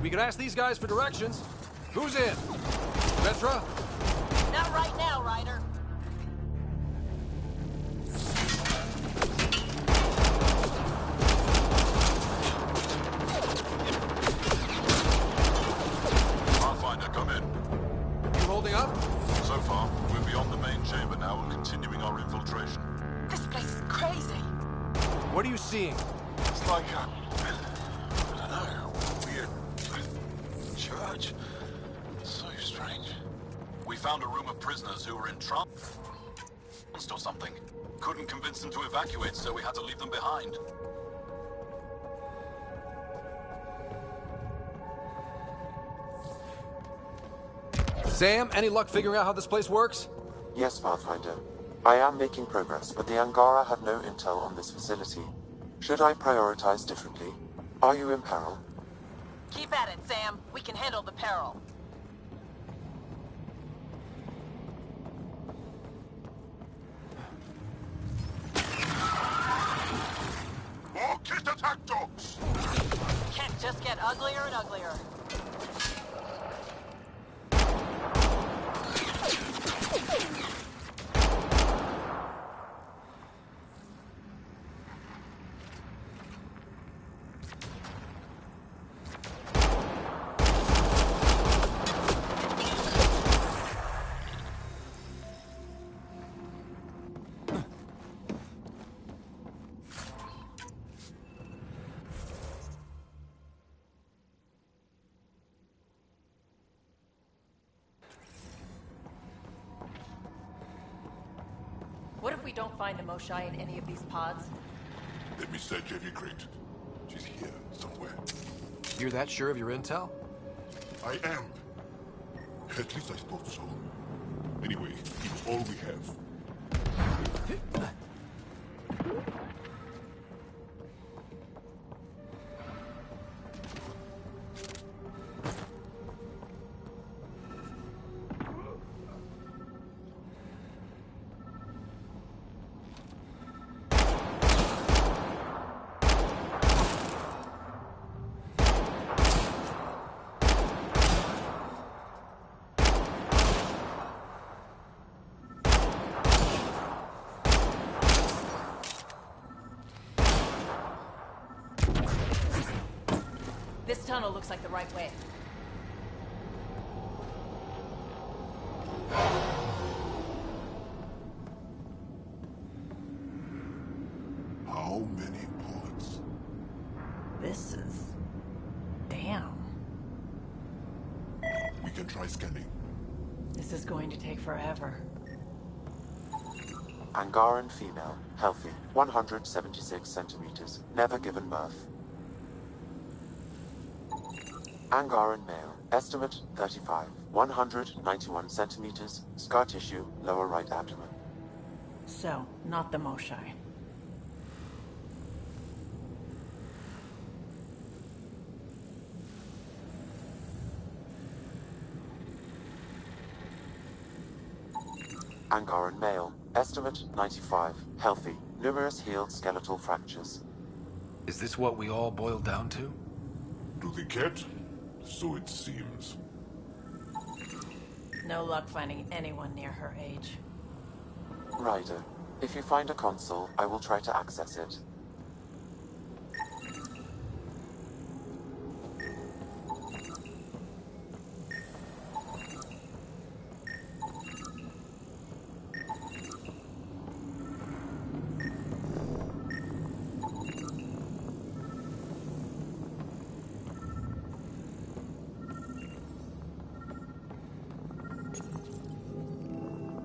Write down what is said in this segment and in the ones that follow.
We could ask these guys for directions. Who's in? Petra? Not right now, Ryder. Pathfinder, come in. You holding up? So far, we're beyond the main chamber now and continuing our infiltration. This place is crazy. What are you seeing? It's like a... I don't know, weird... church? So strange. We found a room of prisoners who were in trance or something. Couldn't convince them to evacuate, so we had to leave them behind. Sam, any luck figuring out how this place works? Yes, Pathfinder. I am making progress, but the Angara have no intel on this facility. Should I prioritize differently? Are you in peril? Keep at it, Sam. We can handle the peril. More kit attack dogs! Can't just get uglier and uglier. What if we don't find the Moshae in any of these pods? Let me search every crate. She's here, somewhere. You're that sure of your intel? I am. At least I thought so. Anyway, it's all we have. This tunnel looks like the right way. How many pods? This is... damn. We can try scanning. This is going to take forever. Angaran female, healthy, 176 centimeters, never given birth. Angaran male, estimate 35, 191 centimeters, scar tissue, lower right abdomen. So, not the Moshae. Angaran male, estimate 95, healthy, numerous healed skeletal fractures. Is this what we all boiled down to? To the cat? So it seems. No luck finding anyone near her age. Ryder, if you find a console, I will try to access it.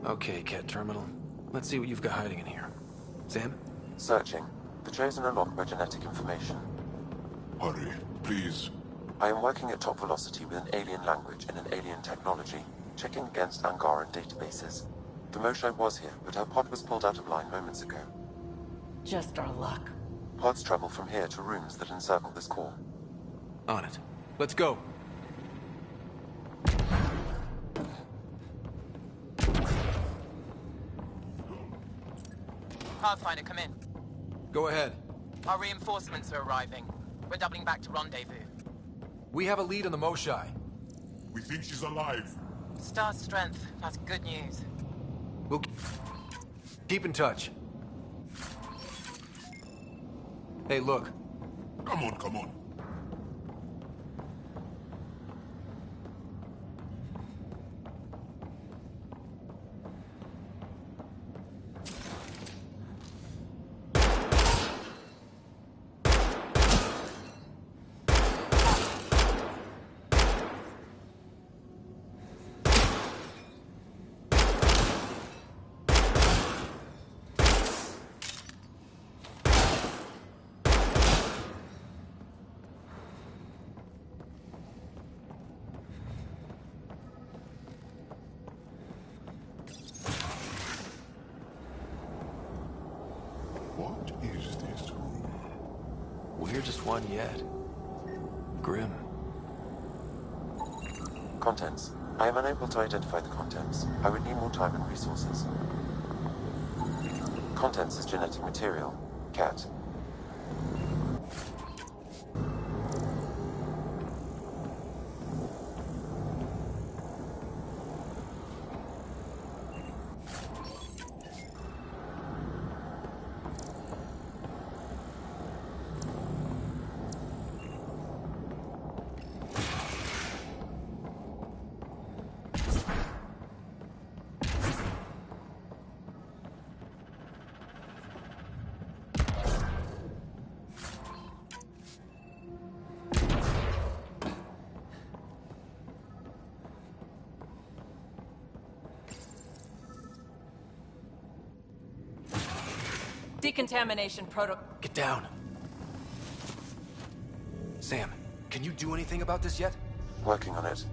Okay, Cat Terminal. Let's see what you've got hiding in here. Sam? Searching. The Chosen are locked by genetic information. Hurry, please. I am working at top velocity with an alien language and an alien technology, checking against Angaran databases. The Moshae was here, but her pod was pulled out of line moments ago. Just our luck. Pods travel from here to rooms that encircle this core. On it. Let's go. Pathfinder, come in. Go ahead. Our reinforcements are arriving. We're doubling back to rendezvous. We have a lead on the Moshai. We think she's alive. Star strength. That's good news. We'll keep in touch. Hey, look. Come on, come on. What is this room? Weirdest one yet. Grim. Contents. I am unable to identify the contents. I would need more time and resources. Contents is genetic material. Cat. Decontamination protocol. Get down. Sam, can you do anything about this yet? Working on it.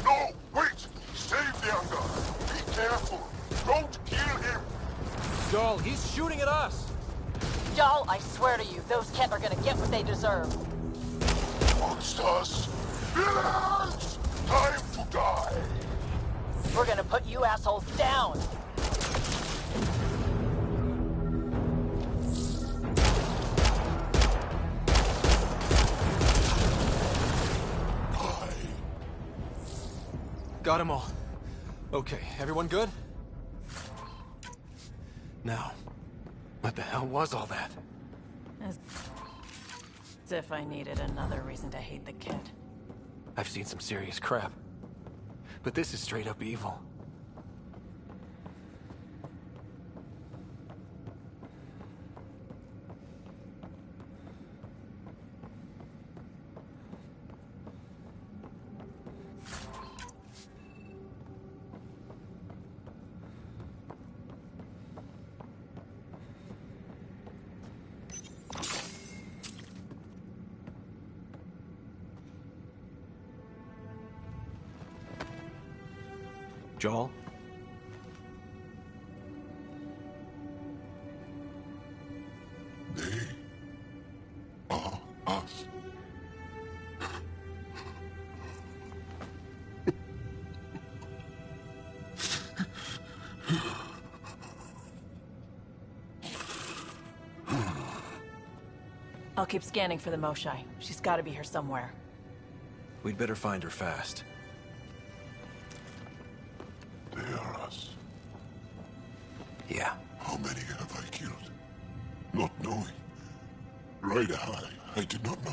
No! Wait! Save the Angar! Be careful! Don't kill him! Doll, he's shooting at us! Y'all, I swear to you, those Kett are gonna get what they deserve. Monsters! Villains! Time to die! We're gonna put you assholes down. Got them all. Okay, everyone good? Now, what the hell was all that? As if I needed another reason to hate the kid. I've seen some serious crap. But this is straight up evil. Joel? They are us. I'll keep scanning for the Moshai. She's gotta be here somewhere. We'd better find her fast. They are us. Yeah. How many have I killed? Not knowing. Rider High, I did not know.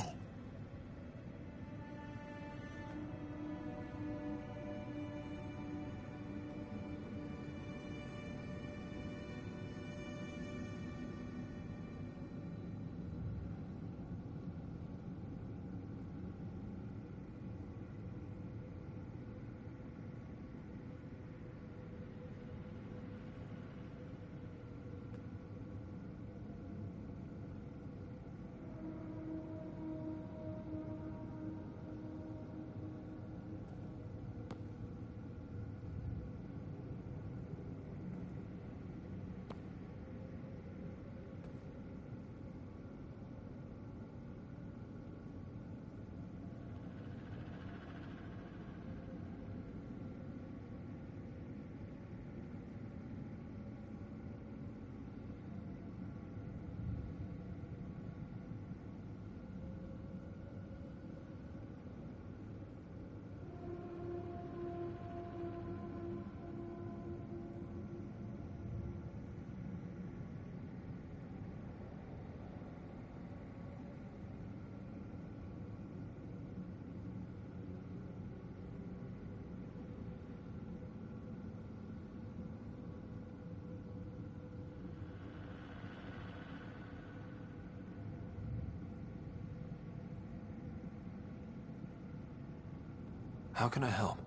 How can I help?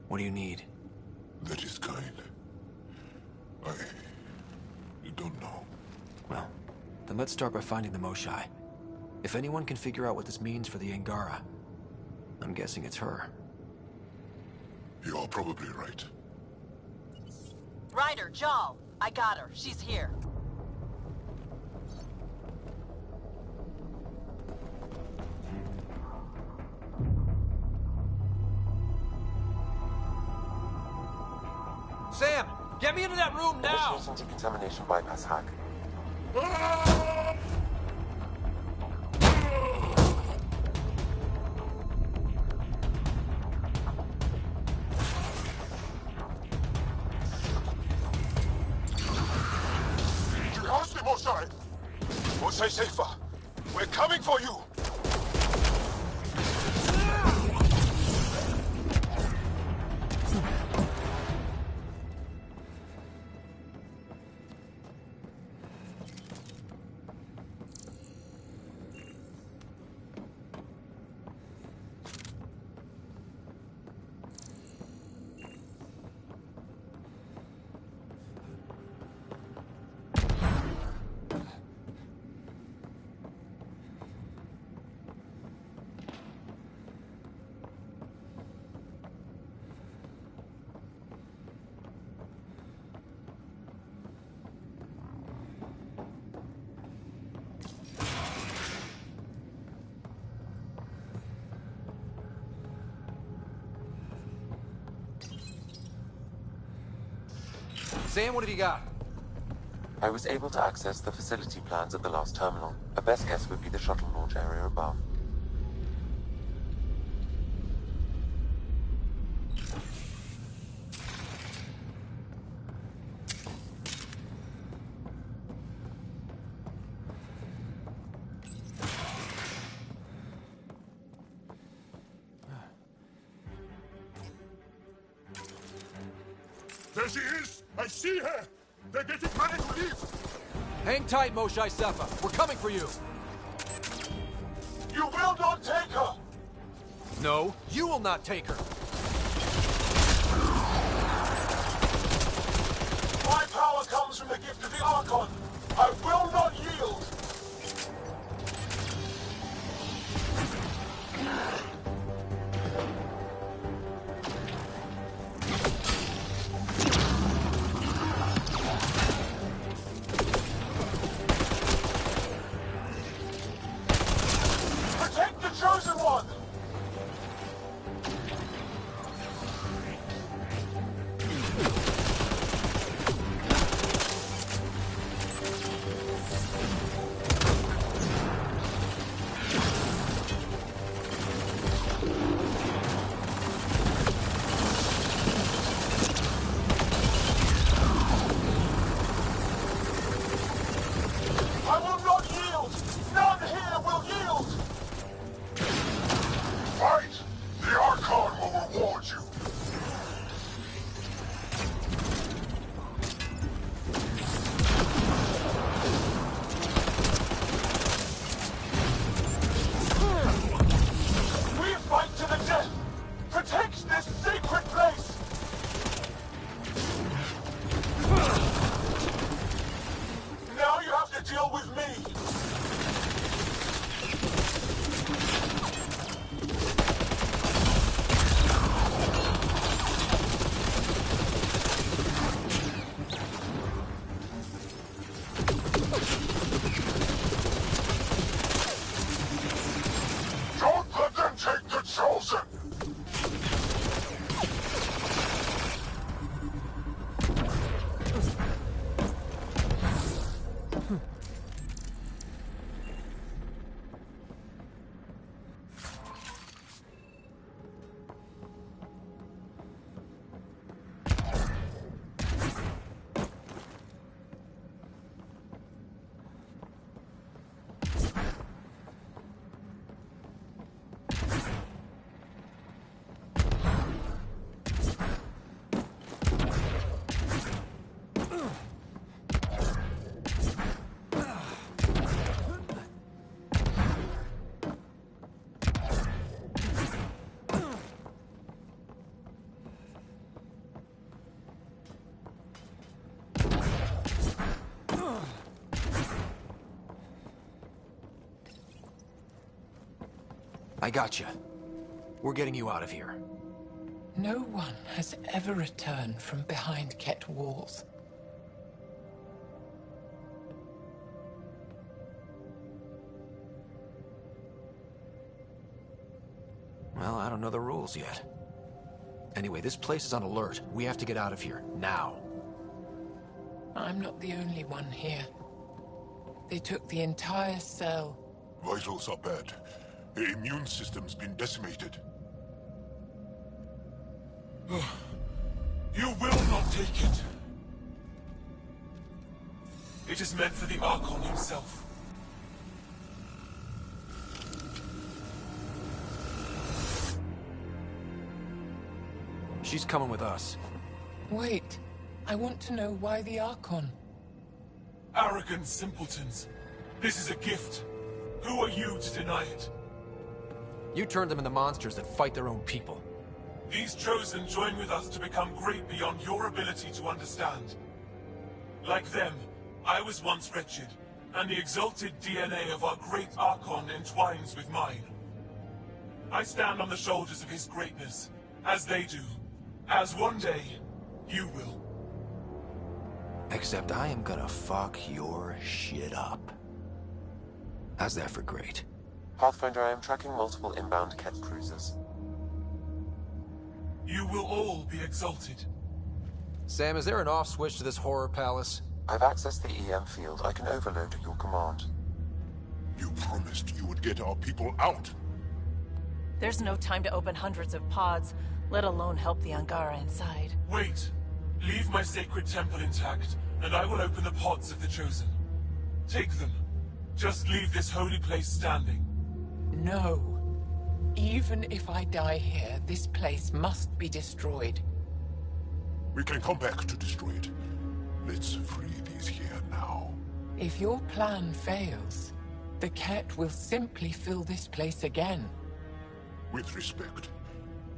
What do you need? That is kind. I don't know. Well, then let's start by finding the Moshai. If anyone can figure out what this means for the Angara, I'm guessing it's her. You are probably right. Ryder, Jal, I got her. She's here. Sam! Get me into that room now! Initiating decontamination bypass hack. Jihasti Mosai! Mosai Safer! We're coming for you! Sam, what have you got? I was able to access the facility plans at the last terminal. A best guess would be the shuttle launch area above. There she is! I see her! They're getting ready to leave! Hang tight, Moshai Sefa. We're coming for you. You will not take her! No, you will not take her. My power comes from the gift of the Archon! I will not yield! Protect the Chosen One! I got you. We're getting you out of here. No one has ever returned from behind Ket walls. Well, I don't know the rules yet. Anyway, this place is on alert. We have to get out of here, now. I'm not the only one here. They took the entire cell. Vitals are bad. The immune system's been decimated. You will not take it. It is meant for the Archon himself. She's coming with us. Wait, I want to know why the Archon. Arrogant simpletons. This is a gift. Who are you to deny it? You turned them into monsters that fight their own people. These Chosen join with us to become great beyond your ability to understand. Like them, I was once wretched, and the exalted DNA of our great Archon entwines with mine. I stand on the shoulders of his greatness, as they do, as one day, you will. Except I am gonna fuck your shit up. How's that for great? Pathfinder, I am tracking multiple inbound Ket cruisers. You will all be exalted. Sam, is there an off switch to this horror palace? I've accessed the EM field. I can overload at your command. You promised you would get our people out. There's no time to open hundreds of pods, let alone help the Angara inside. Wait. Leave my sacred temple intact, and I will open the pods of the Chosen. Take them. Just leave this holy place standing. No. Even if I die here, this place must be destroyed. We can come back to destroy it. Let's free these here now. If your plan fails, the Ket will simply fill this place again. With respect,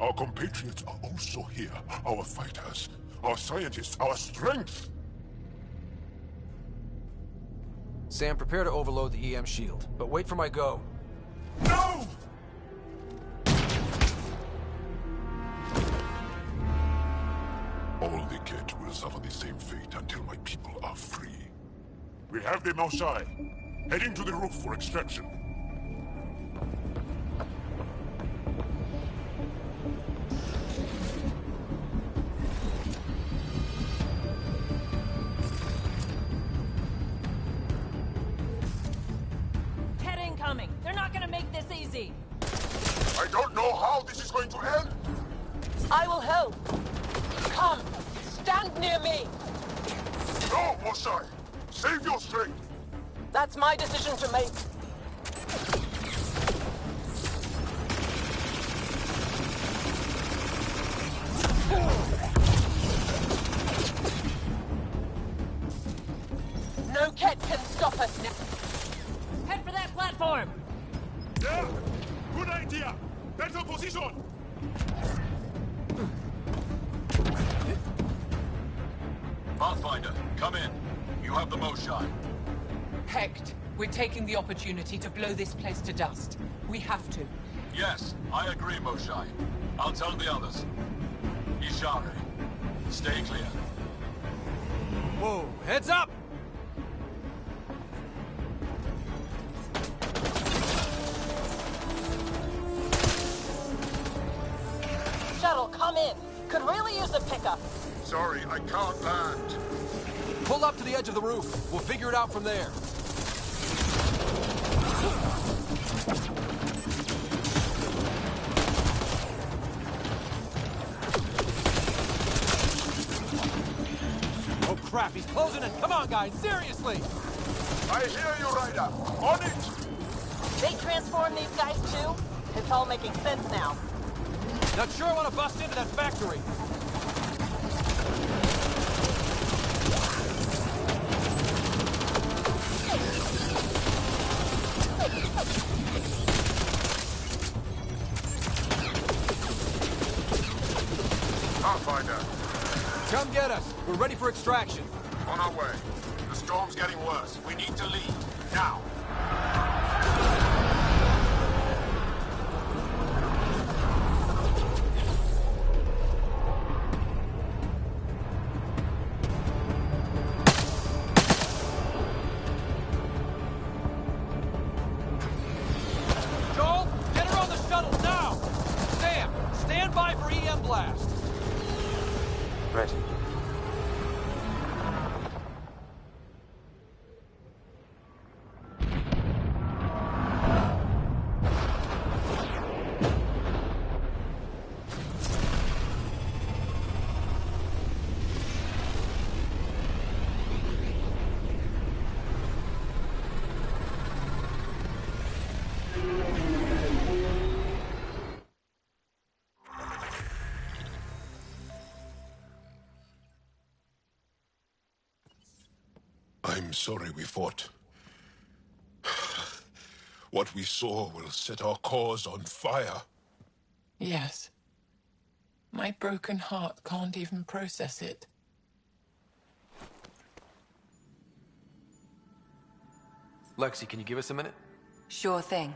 our compatriots are also here. Our fighters, our scientists, our strength. Sam, prepare to overload the EM shield, but wait for my go. No! All the Ket will suffer the same fate until my people are free. We have the Mosai, heading to the roof for extraction. Ket incoming! They're not gonna make this easy! I don't know how this is going to end. I will help. Come, stand near me. No, Mosai! Save your strength! That's my decision to make. No Ket can stop us now. Head for that platform! Yeah! Good idea! Better position! Pathfinder, come in. You have the Mosai. Hecht, we're taking the opportunity to blow this place to dust. We have to. Yes, I agree, Mosai. I'll tell the others. Ishare, stay clear. Whoa, heads up! Shuttle, come in. Could really use a pickup. Sorry, I can't land. Pull up to the edge of the roof. We'll figure it out from there. Oh crap, he's closing in. Come on, guys, seriously! I hear you, Ryder. On it! They transform these guys too? It's all making sense now. Not sure I want to bust into that factory. Pathfinder, Come get us. We're ready for extraction. on our way. The storm's getting worse. We need to leave. Now. Ready. I'm sorry we fought. What we saw will set our cause on fire. Yes. My broken heart can't even process it. Lexi, can you give us a minute? Sure thing.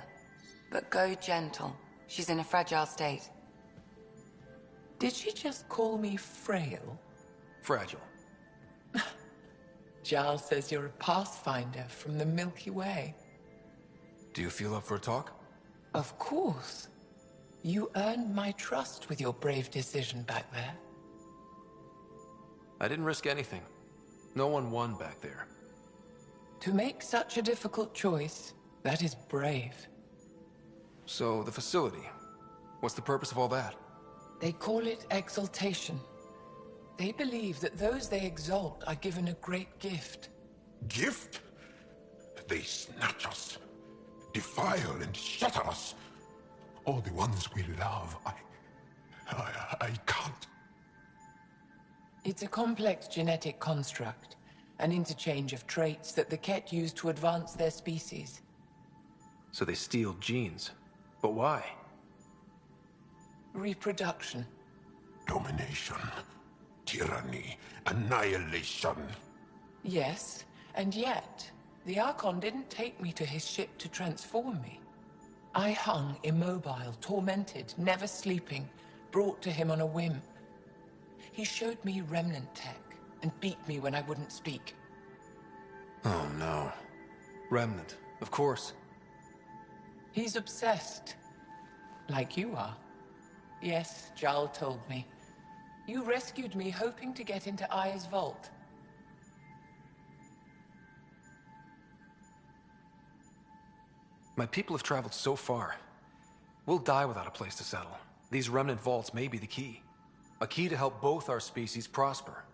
But go gentle. She's in a fragile state. Did she just call me frail? Fragile. Giles says you're a pathfinder from the Milky Way. Do you feel up for a talk? Of course. You earned my trust with your brave decision back there. I didn't risk anything. No one won back there. To make such a difficult choice, that is brave. So, the facility. What's the purpose of all that? They call it exaltation. They believe that those they exalt are given a great gift. Gift? They snatch us, defile and shatter us. All the ones we love. I can't. It's a complex genetic construct, an interchange of traits that the Ket use to advance their species. So they steal genes. But why? Reproduction. Domination, tyranny, annihilation. Yes, and yet, the Archon didn't take me to his ship to transform me. I hung immobile, tormented, never sleeping, brought to him on a whim. He showed me remnant tech and beat me when I wouldn't speak. Oh no. Remnant, of course. He's obsessed. Like you are. Yes, Jarl told me. You rescued me hoping to get into Aya's vault. My people have traveled so far. We'll die without a place to settle. These remnant vaults may be the key. A key to help both our species prosper.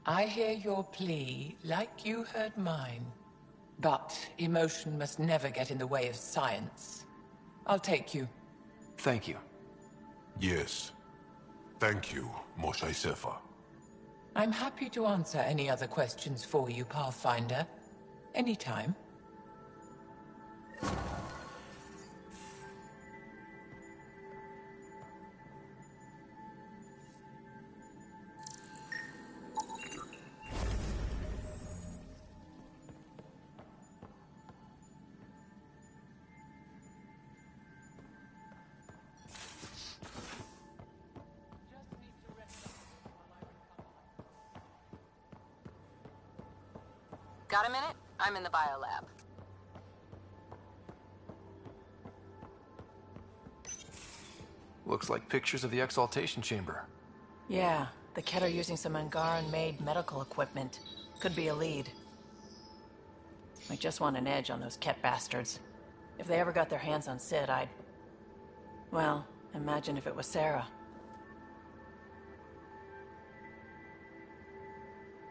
I hear your plea like you heard mine. But emotion must never get in the way of science. I'll take you. Thank you. Yes. Thank you, Moshe Sefer. I'm happy to answer any other questions for you, Pathfinder. Anytime. Got a minute? I'm in the biolab. Looks like pictures of the exaltation chamber. Yeah, the Ket are using some Angaran-made medical equipment. Could be a lead. I just want an edge on those Ket bastards. If they ever got their hands on Sid, I'd... Well, imagine if it was Sarah.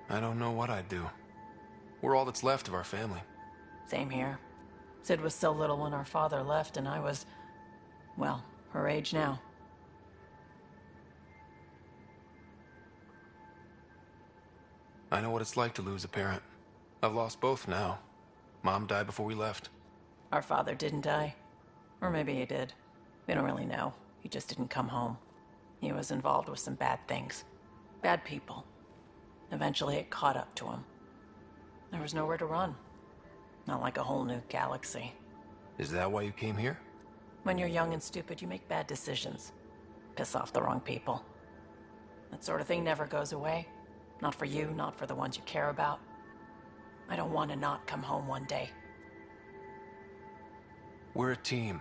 I don't know what I'd do. We're all that's left of our family. Same here. Sid was so little when our father left, and I was... well, her age now. I know what it's like to lose a parent. I've lost both now. Mom died before we left. Our father didn't die. Or maybe he did. We don't really know. He just didn't come home. He was involved with some bad things. Bad people. Eventually it caught up to him. There was nowhere to run. Not like a whole new galaxy. Is that why you came here? When you're young and stupid, you make bad decisions. Piss off the wrong people. That sort of thing never goes away. Not for you, not for the ones you care about. I don't want to not come home one day. We're a team.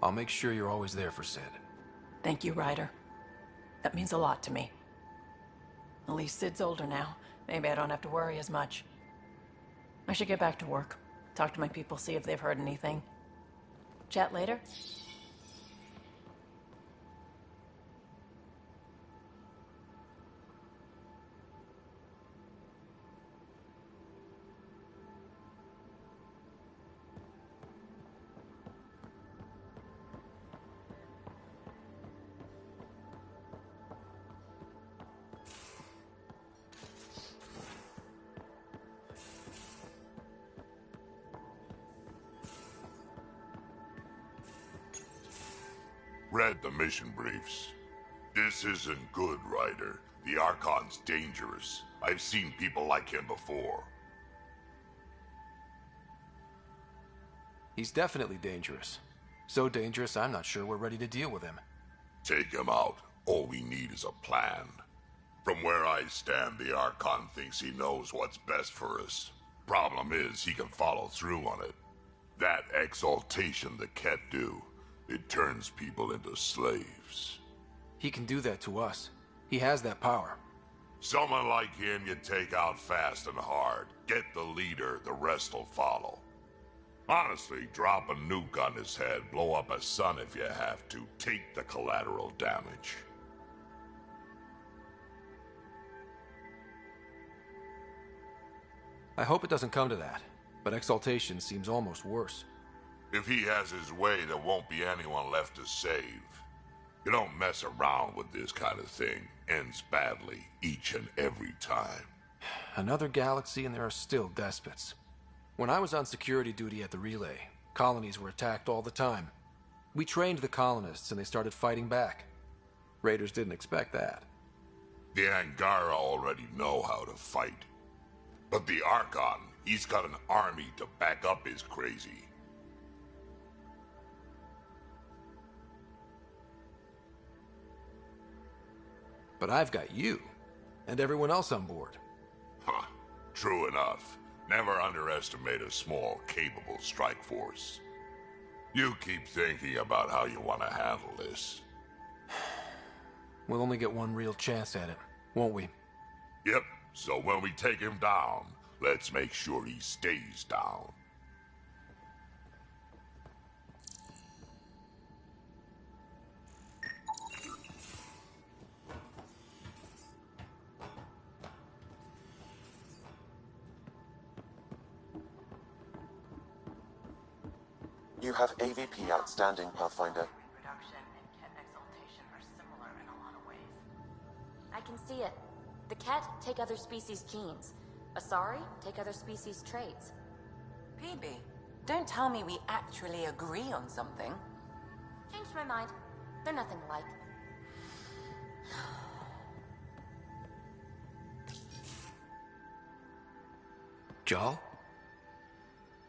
I'll make sure you're always there for Sid. Thank you, Ryder. That means a lot to me. At least Sid's older now. Maybe I don't have to worry as much. I should get back to work. Talk to my people, see if they've heard anything. Chat later? Read the mission briefs. This isn't good, Ryder. The Archon's dangerous. I've seen people like him before. He's definitely dangerous. So dangerous, I'm not sure we're ready to deal with him. Take him out. All we need is a plan. From where I stand, the Archon thinks he knows what's best for us. Problem is, he can follow through on it. That exaltation the Ket do, it turns people into slaves. He can do that to us. He has that power. Someone like him you take out fast and hard. Get the leader, the rest will follow. Honestly, drop a nuke on his head, blow up a sun if you have to. Take the collateral damage. I hope it doesn't come to that, but exaltation seems almost worse. If he has his way, there won't be anyone left to save. You don't mess around with this kind of thing. Ends badly, each and every time. Another galaxy and there are still despots. When I was on security duty at the relay, colonies were attacked all the time. We trained the colonists and they started fighting back. Raiders didn't expect that. The Angara already know how to fight. But the Archon, he's got an army to back up his crazy. But I've got you, and everyone else on board. Huh. True enough. Never underestimate a small, capable strike force. You keep thinking about how you want to handle this. We'll only get one real chance at it, won't we? Yep, so when we take him down, let's make sure he stays down. You have AVP outstanding, Pathfinder. Reproduction and Ket exaltation are similar in a lot of ways. I can see it. The Ket take other species' genes. Asari take other species' traits. PB, don't tell me we actually agree on something. Changed my mind. They're nothing alike. Jal?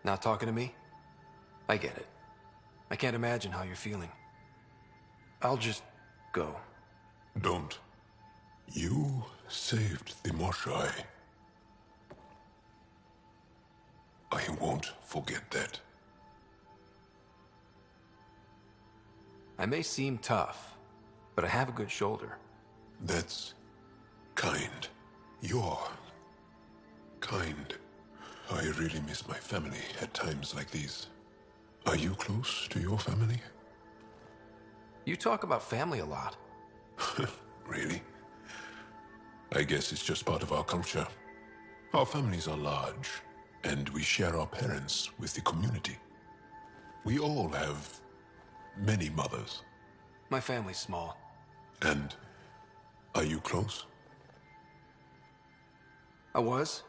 Not talking to me? I get it. I can't imagine how you're feeling. I'll just go. Don't. You saved the Moshai. I won't forget that. I may seem tough, but I have a good shoulder. That's kind. You're kind. I really miss my family at times like these. Are you close to your family? You talk about family a lot. Really? I guess it's just part of our culture. Our families are large, and we share our parents with the community. We all have many mothers. My family's small. And are you close? I was.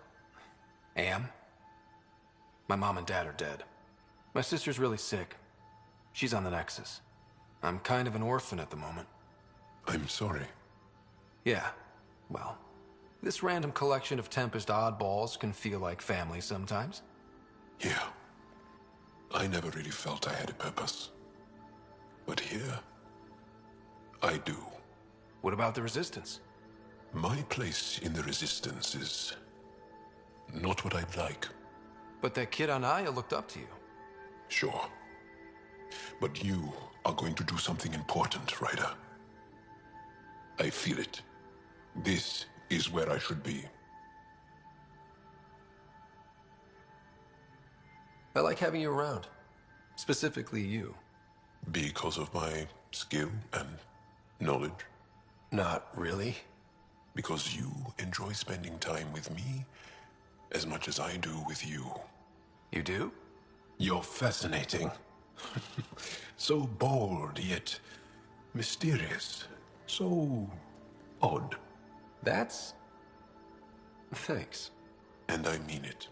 Am. My mom and dad are dead. My sister's really sick. She's on the Nexus. I'm kind of an orphan at the moment. I'm sorry. Yeah, well, this random collection of Tempest oddballs can feel like family sometimes. Yeah. I never really felt I had a purpose. But here, I do. What about the Resistance? My place in the Resistance is not what I'd like. But that kid on Aya looked up to you. Sure. But you are going to do something important, Ryder. I feel it. This is where I should be. I like having you around. Specifically you. Because of my skill and knowledge. Not really. Because you enjoy spending time with me as much as I do with you. You do? You're fascinating. So bold, yet mysterious. So odd. That's... Thanks. And I mean it.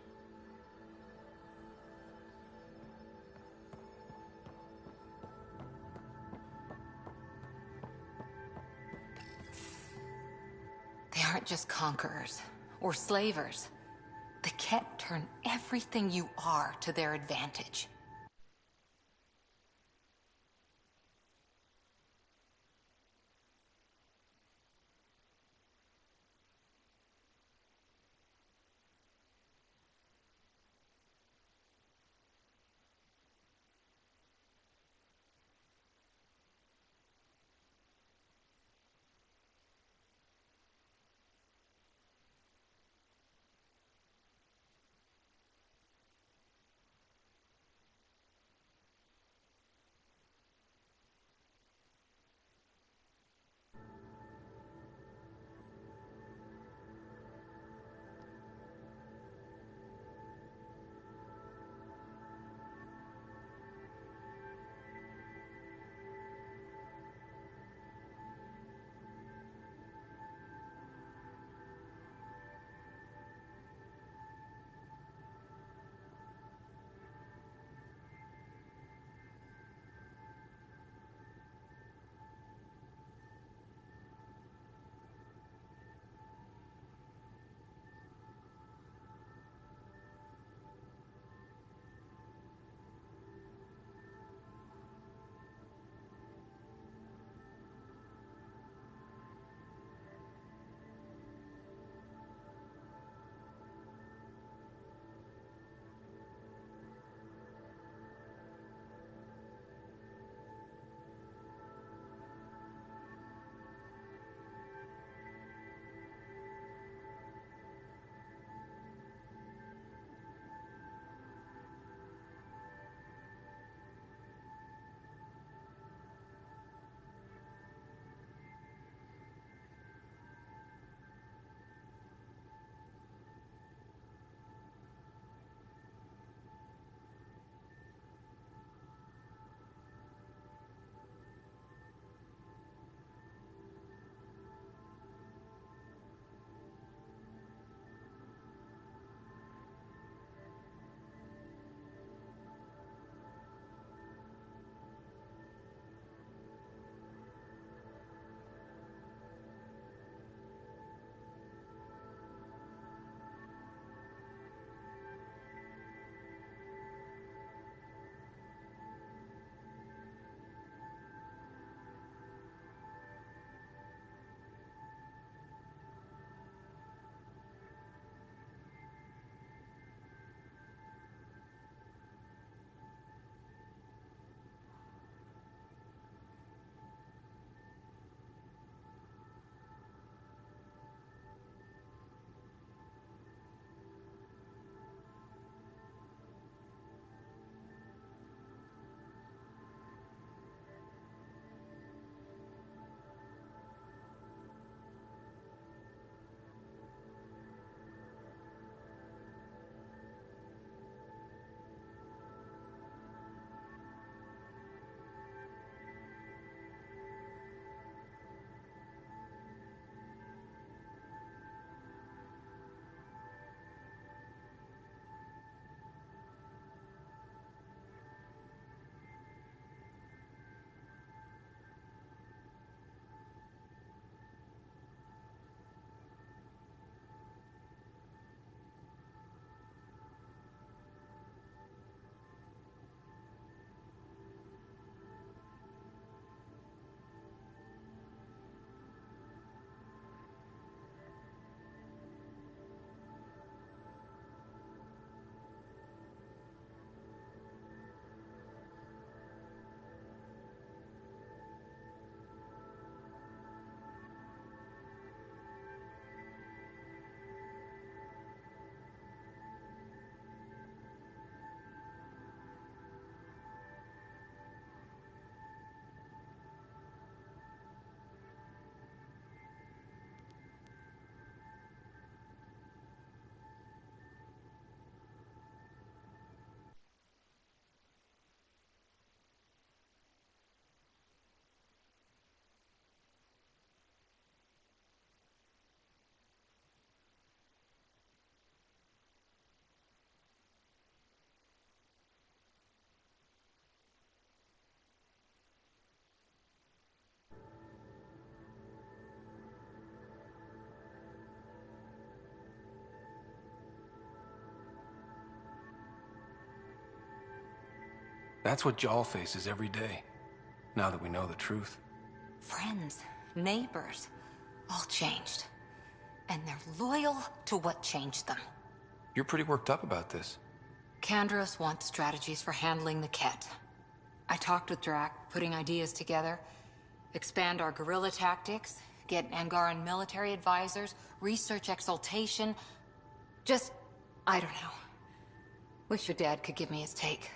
They aren't just conquerors or slavers. The Ket turn everything you are to their advantage. That's what Jaal faces every day, now that we know the truth. Friends, neighbors, all changed. And they're loyal to what changed them. You're pretty worked up about this. Kandros wants strategies for handling the Ket. I talked with Drac, putting ideas together. Expand our guerrilla tactics, get Angaran military advisors, research exaltation. Just, I don't know. Wish your dad could give me his take.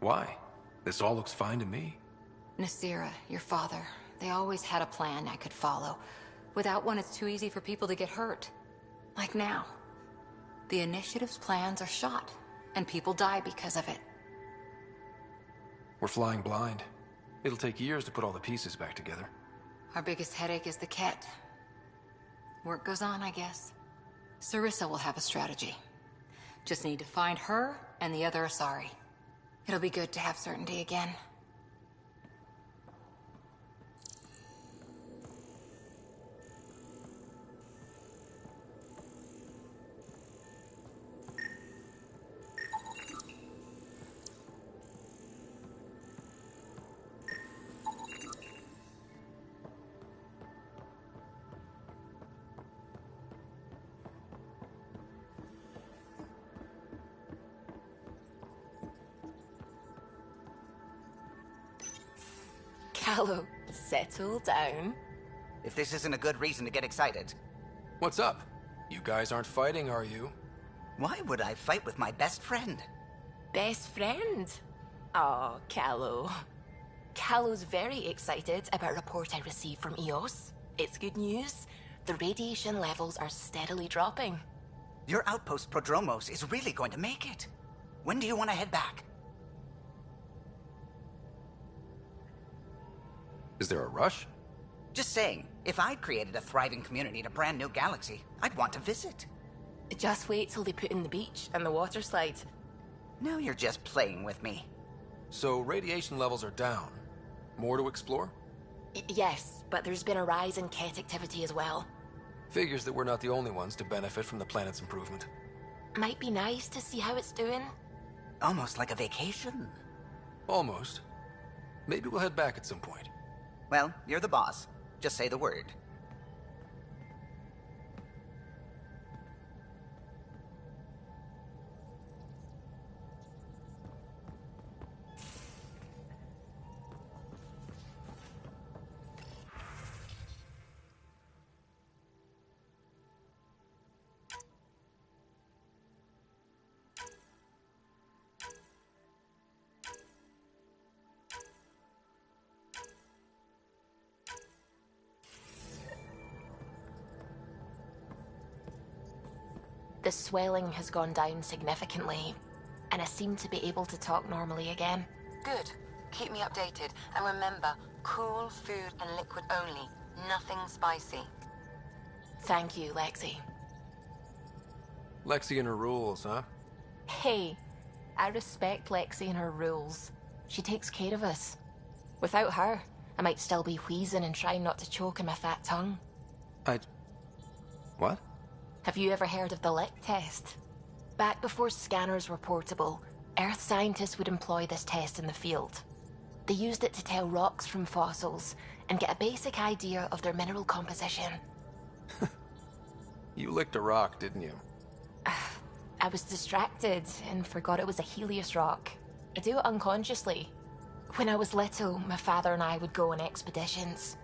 Why? This all looks fine to me. Nasira, your father, they always had a plan I could follow. Without one, it's too easy for people to get hurt. Like now. The Initiative's plans are shot, and people die because of it. We're flying blind. It'll take years to put all the pieces back together. Our biggest headache is the Ket. Work goes on, I guess. Sarissa will have a strategy. Just need to find her and the other Asari. It'll be good to have certainty again. Callow, settle down. If this isn't a good reason to get excited. What's up? You guys aren't fighting, are you? Why would I fight with my best friend? Best friend? Oh, Callow. Callow's very excited about a report I received from EOS. It's good news. The radiation levels are steadily dropping. Your outpost Prodromos is really going to make it. When do you want to head back? Is there a rush? Just saying, if I'd created a thriving community in a brand new galaxy, I'd want to visit. Just wait till they put in the beach and the water slide. Now you're just playing with me. So radiation levels are down. More to explore? Yes, but there's been a rise in Ket activity as well. Figures that we're not the only ones to benefit from the planet's improvement. Might be nice to see how it's doing. Almost like a vacation. Almost. Maybe we'll head back at some point. Well, you're the boss. Just say the word. The swelling has gone down significantly, and I seem to be able to talk normally again. Good. Keep me updated. And remember, cool food and liquid only. Nothing spicy. Thank you, Lexi. Lexi and her rules, huh? Hey, I respect Lexi and her rules. She takes care of us. Without her, I might still be wheezing and trying not to choke in my fat tongue. What? Have you ever heard of the lick test? Back before scanners were portable, Earth scientists would employ this test in the field. They used it to tell rocks from fossils and get a basic idea of their mineral composition. You licked a rock, didn't you? I was distracted and forgot it was a Helios rock. I do it unconsciously. When I was little, my father and I would go on expeditions.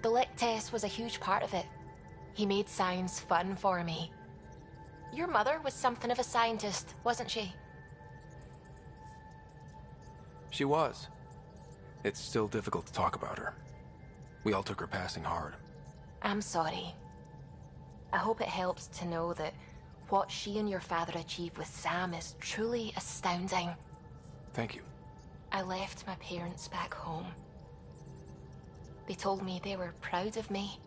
The lick test was a huge part of it. He made science fun for me. Your mother was something of a scientist, wasn't she? She was. It's still difficult to talk about her. We all took her passing hard. I'm sorry. I hope it helps to know that what she and your father achieved with Sam is truly astounding. Thank you. I left my parents back home. They told me they were proud of me,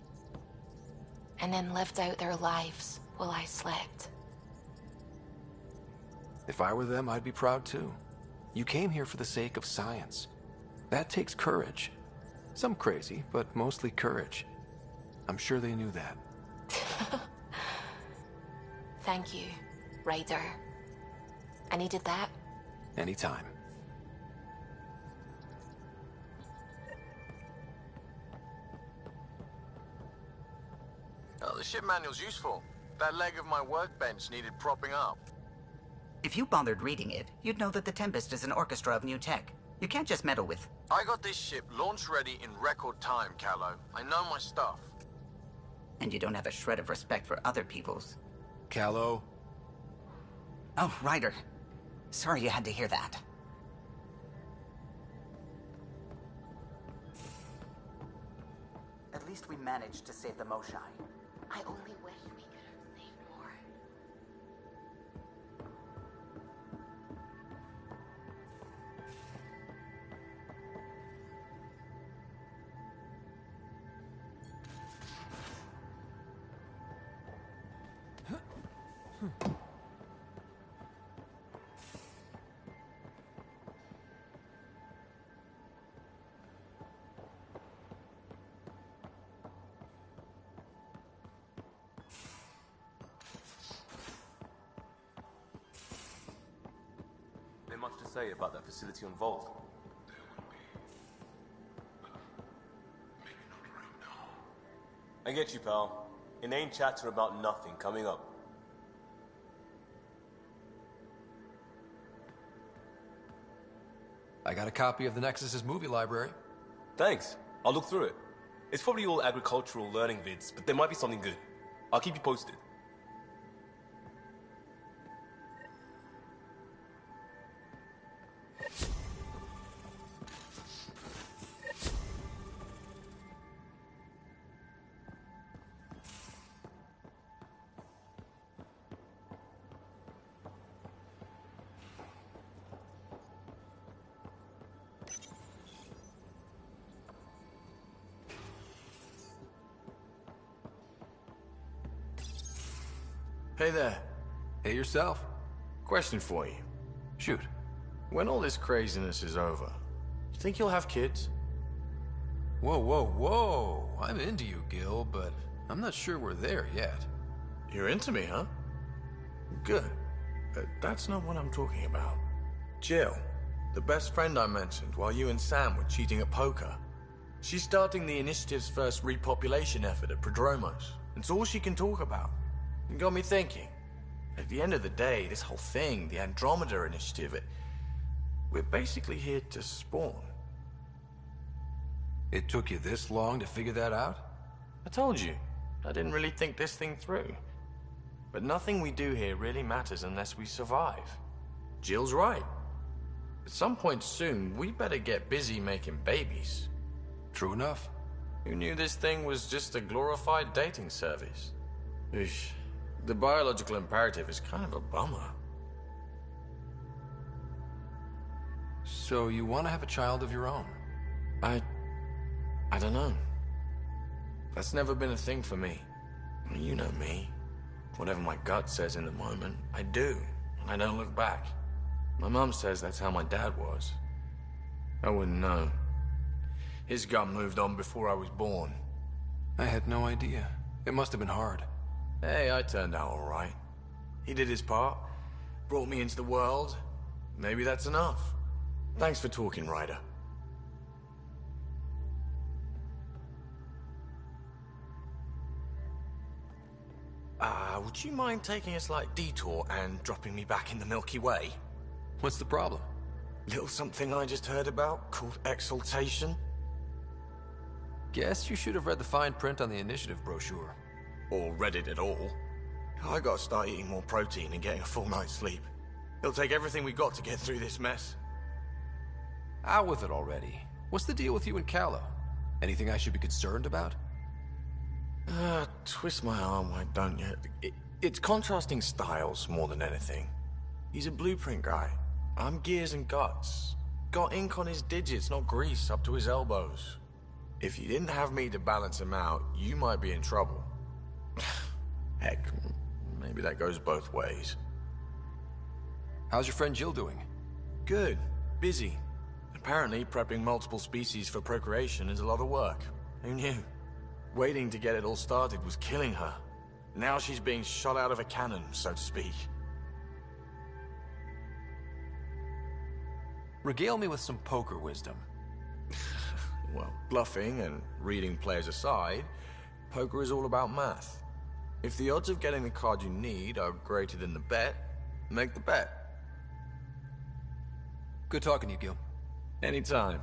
and then lived out their lives while I slept. If I were them, I'd be proud too. You came here for the sake of science. That takes courage. Some crazy, but mostly courage. I'm sure they knew that. Thank you, Ryder. I needed that. Anytime. Oh, the ship manual's useful. That leg of my workbench needed propping up. If you bothered reading it, you'd know that the Tempest is an orchestra of new tech. You can't just meddle with... I got this ship launch ready in record time, Callow. I know my stuff. And you don't have a shred of respect for other people's. Callow? Oh, Ryder. Sorry you had to hear that. At least we managed to save the Moshai. I only wish we could have saved more. Much to say about that facility on Vault. Maybe not right now. I get you, pal. Inane chatter about nothing coming up. I got a copy of the Nexus's movie library. Thanks. I'll look through it. It's probably all agricultural learning vids, but there might be something good. I'll keep you posted. Hey there. Hey yourself. Question for you. Shoot. When all this craziness is over, you think you'll have kids? Whoa, whoa, whoa. I'm into you, Gil, but I'm not sure we're there yet. You're into me, huh? Good. But that's not what I'm talking about. Jill, the best friend I mentioned while you and Sam were cheating at poker. She's starting the initiative's first repopulation effort at Prodromos. It's all she can talk about. It got me thinking. At the end of the day, this whole thing, the Andromeda Initiative, we're basically here to spawn. It took you this long to figure that out? I told you, I didn't really think this thing through. But nothing we do here really matters unless we survive. Jill's right. At some point soon, we better get busy making babies. True enough. Who knew this thing was just a glorified dating service? Eesh. The biological imperative is kind of a bummer. So you want to have a child of your own? I don't know. That's never been a thing for me. You know me. Whatever my gut says in the moment, I do. And I don't look back. My mum says that's how my dad was. I wouldn't know. His gut moved on before I was born. I had no idea. It must have been hard. Hey, I turned out all right. He did his part. Brought me into the world. Maybe that's enough. Thanks for talking, Ryder. Would you mind taking a slight detour and dropping me back in the Milky Way? What's the problem? Little something I just heard about called exaltation. Guess you should have read the fine print on the initiative brochure. Or read it at all. I gotta start eating more protein and getting a full night's sleep. It'll take everything we got to get through this mess. Out with it already. What's the deal with you and Callow? Anything I should be concerned about? Twist my arm, why don't you? It's contrasting styles more than anything. He's a blueprint guy. I'm gears and guts. Got ink on his digits, not grease up to his elbows. If you didn't have me to balance him out, you might be in trouble. Heck, maybe that goes both ways. How's your friend Jill doing? Good. Busy. Apparently, prepping multiple species for procreation is a lot of work. Who knew? Waiting to get it all started was killing her. Now she's being shot out of a cannon, so to speak. Regale me with some poker wisdom. Well, bluffing and reading players aside, poker is all about math. If the odds of getting the card you need are greater than the bet, make the bet. Good talking to you, Gil. Anytime.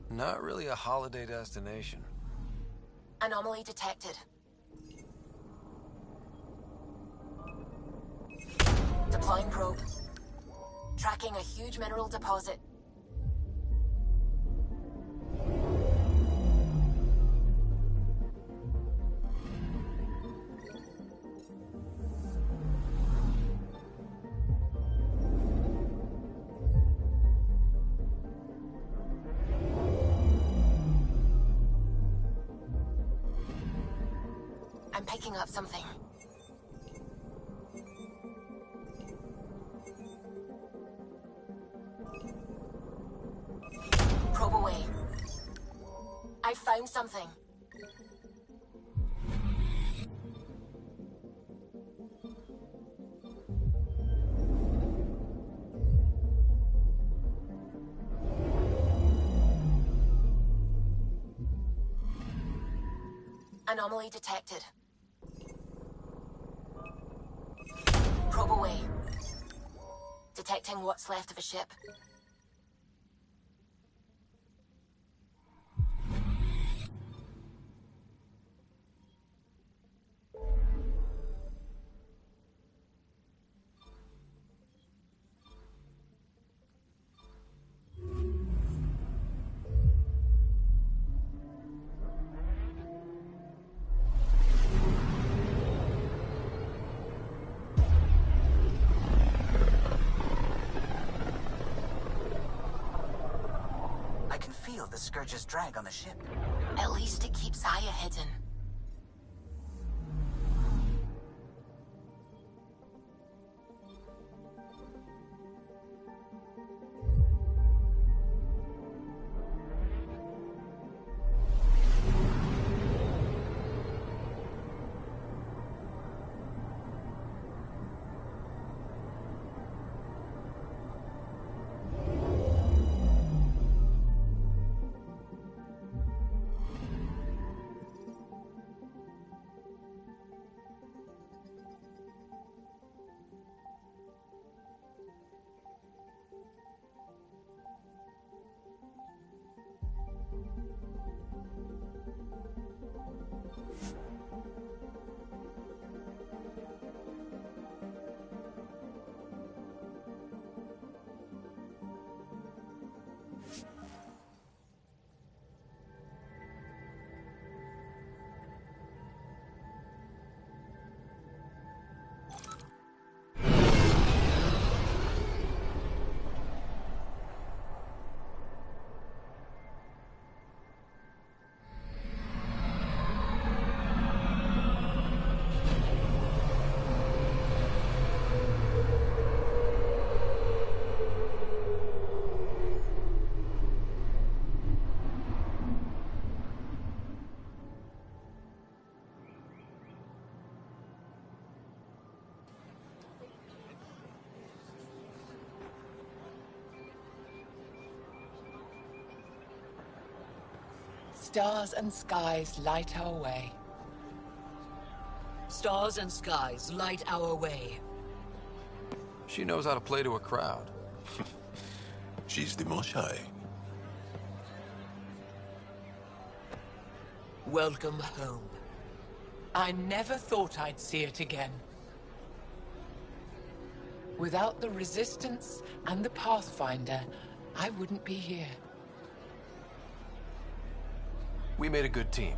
Not really a holiday destination. Anomaly detected. Deploying probe. Tracking a huge mineral deposit. I'm picking up something. Probe away. I found something. Anomaly detected. Probe away. Detecting what's left of a ship. I can feel the Scourge's drag on the ship. At least it keeps Aya hidden. Stars and skies light our way. Stars and skies light our way. She knows how to play to a crowd. She's the Moshai. Welcome home. I never thought I'd see it again. Without the Resistance and the Pathfinder, I wouldn't be here. We made a good team.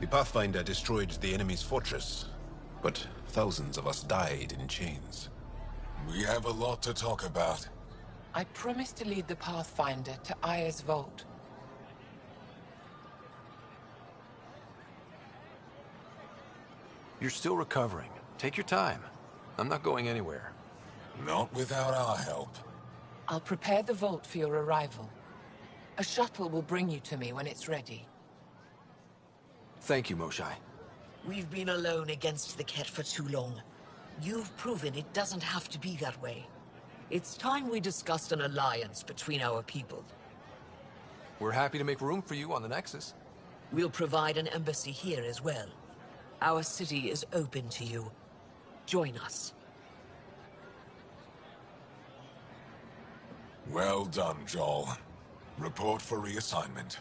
The Pathfinder destroyed the enemy's fortress, but thousands of us died in chains. We have a lot to talk about. I promised to lead the Pathfinder to Aya's vault. You're still recovering. Take your time. I'm not going anywhere. Not without our help. I'll prepare the vault for your arrival. A shuttle will bring you to me when it's ready. Thank you, Moshai. We've been alone against the Ket for too long. You've proven it doesn't have to be that way. It's time we discussed an alliance between our people. We're happy to make room for you on the Nexus. We'll provide an embassy here as well. Our city is open to you. Join us. Well done, Joel. Report for reassignment.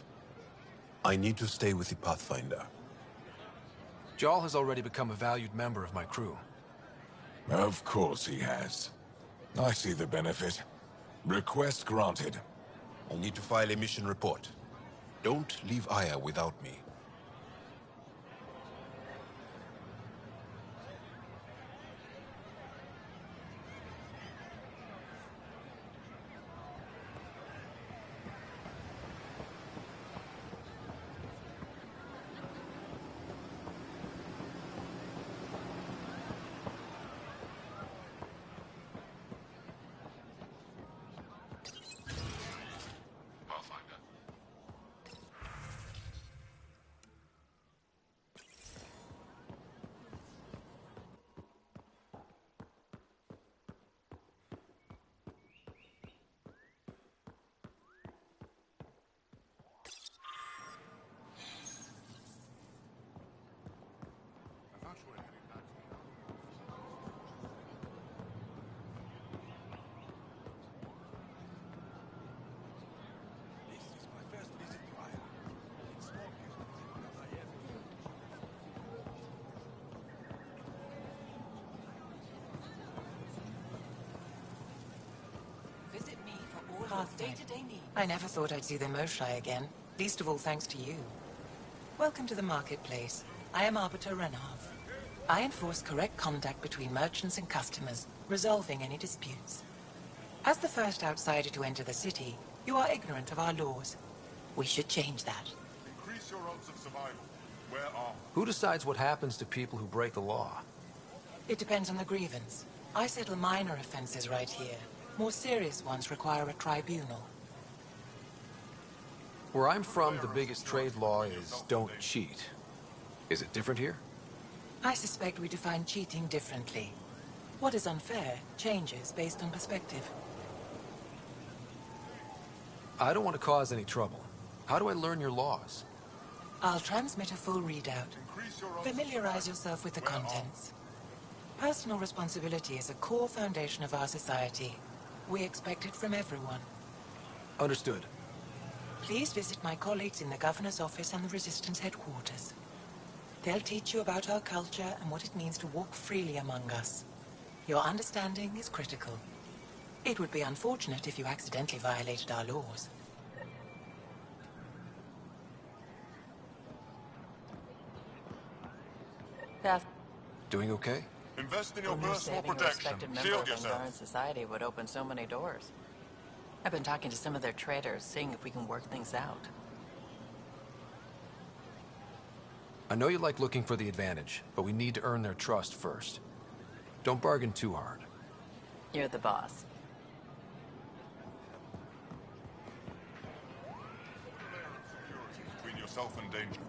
I need to stay with the Pathfinder. Joel has already become a valued member of my crew. Of course he has. I see the benefit. Request granted. I need to file a mission report. Don't leave Aya without me. I never thought I'd see the Moshai again, least of all thanks to you. Welcome to the marketplace. I am Arbiter Renharth. I enforce correct conduct between merchants and customers, resolving any disputes. As the first outsider to enter the city, you are ignorant of our laws. We should change that. Increase your odds of survival. Where are... Who decides what happens to people who break the law? It depends on the grievance. I settle minor offenses right here. More serious ones require a tribunal. Where I'm from, the biggest trade law is don't cheat. Is it different here? I suspect we define cheating differently. What is unfair changes based on perspective. I don't want to cause any trouble. How do I learn your laws? I'll transmit a full readout. Familiarize yourself with the contents. Personal responsibility is a core foundation of our society. We expect it from everyone. Understood. Please visit my colleagues in the Governor's office and the Resistance headquarters. They'll teach you about our culture and what it means to walk freely among us. Your understanding is critical. It would be unfortunate if you accidentally violated our laws. Beth. Doing okay? Invest in your Who knew personal saving a protection. respected member Shield of yourself. Angaran society would open so many doors. I've been talking to some of their traders, seeing if we can work things out. I know you like looking for the advantage, but we need to earn their trust first. Don't bargain too hard. You're the boss. Between yourself and danger.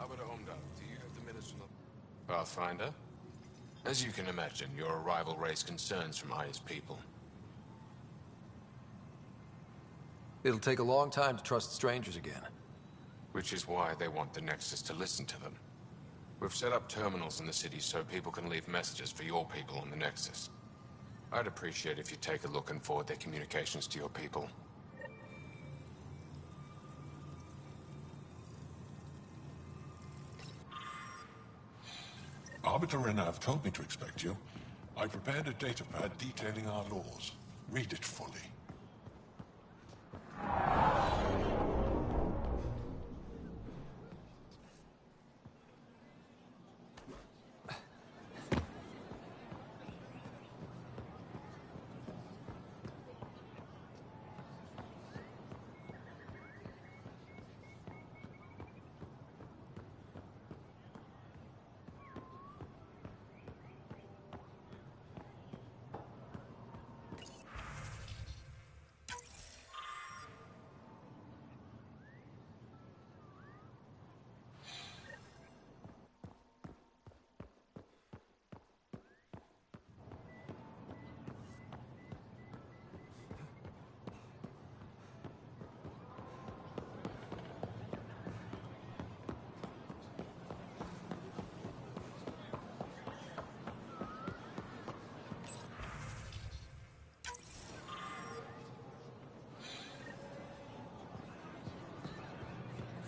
Do you have the minutes from the Pathfinder? As you can imagine, your arrival raised concerns from Aya's people. It'll take a long time to trust strangers again. Which is why they want the Nexus to listen to them. We've set up terminals in the city so people can leave messages for your people on the Nexus. I'd appreciate if you take a look and forward their communications to your people. Arbiter Renav told me to expect you. I prepared a datapad detailing our laws. Read it fully.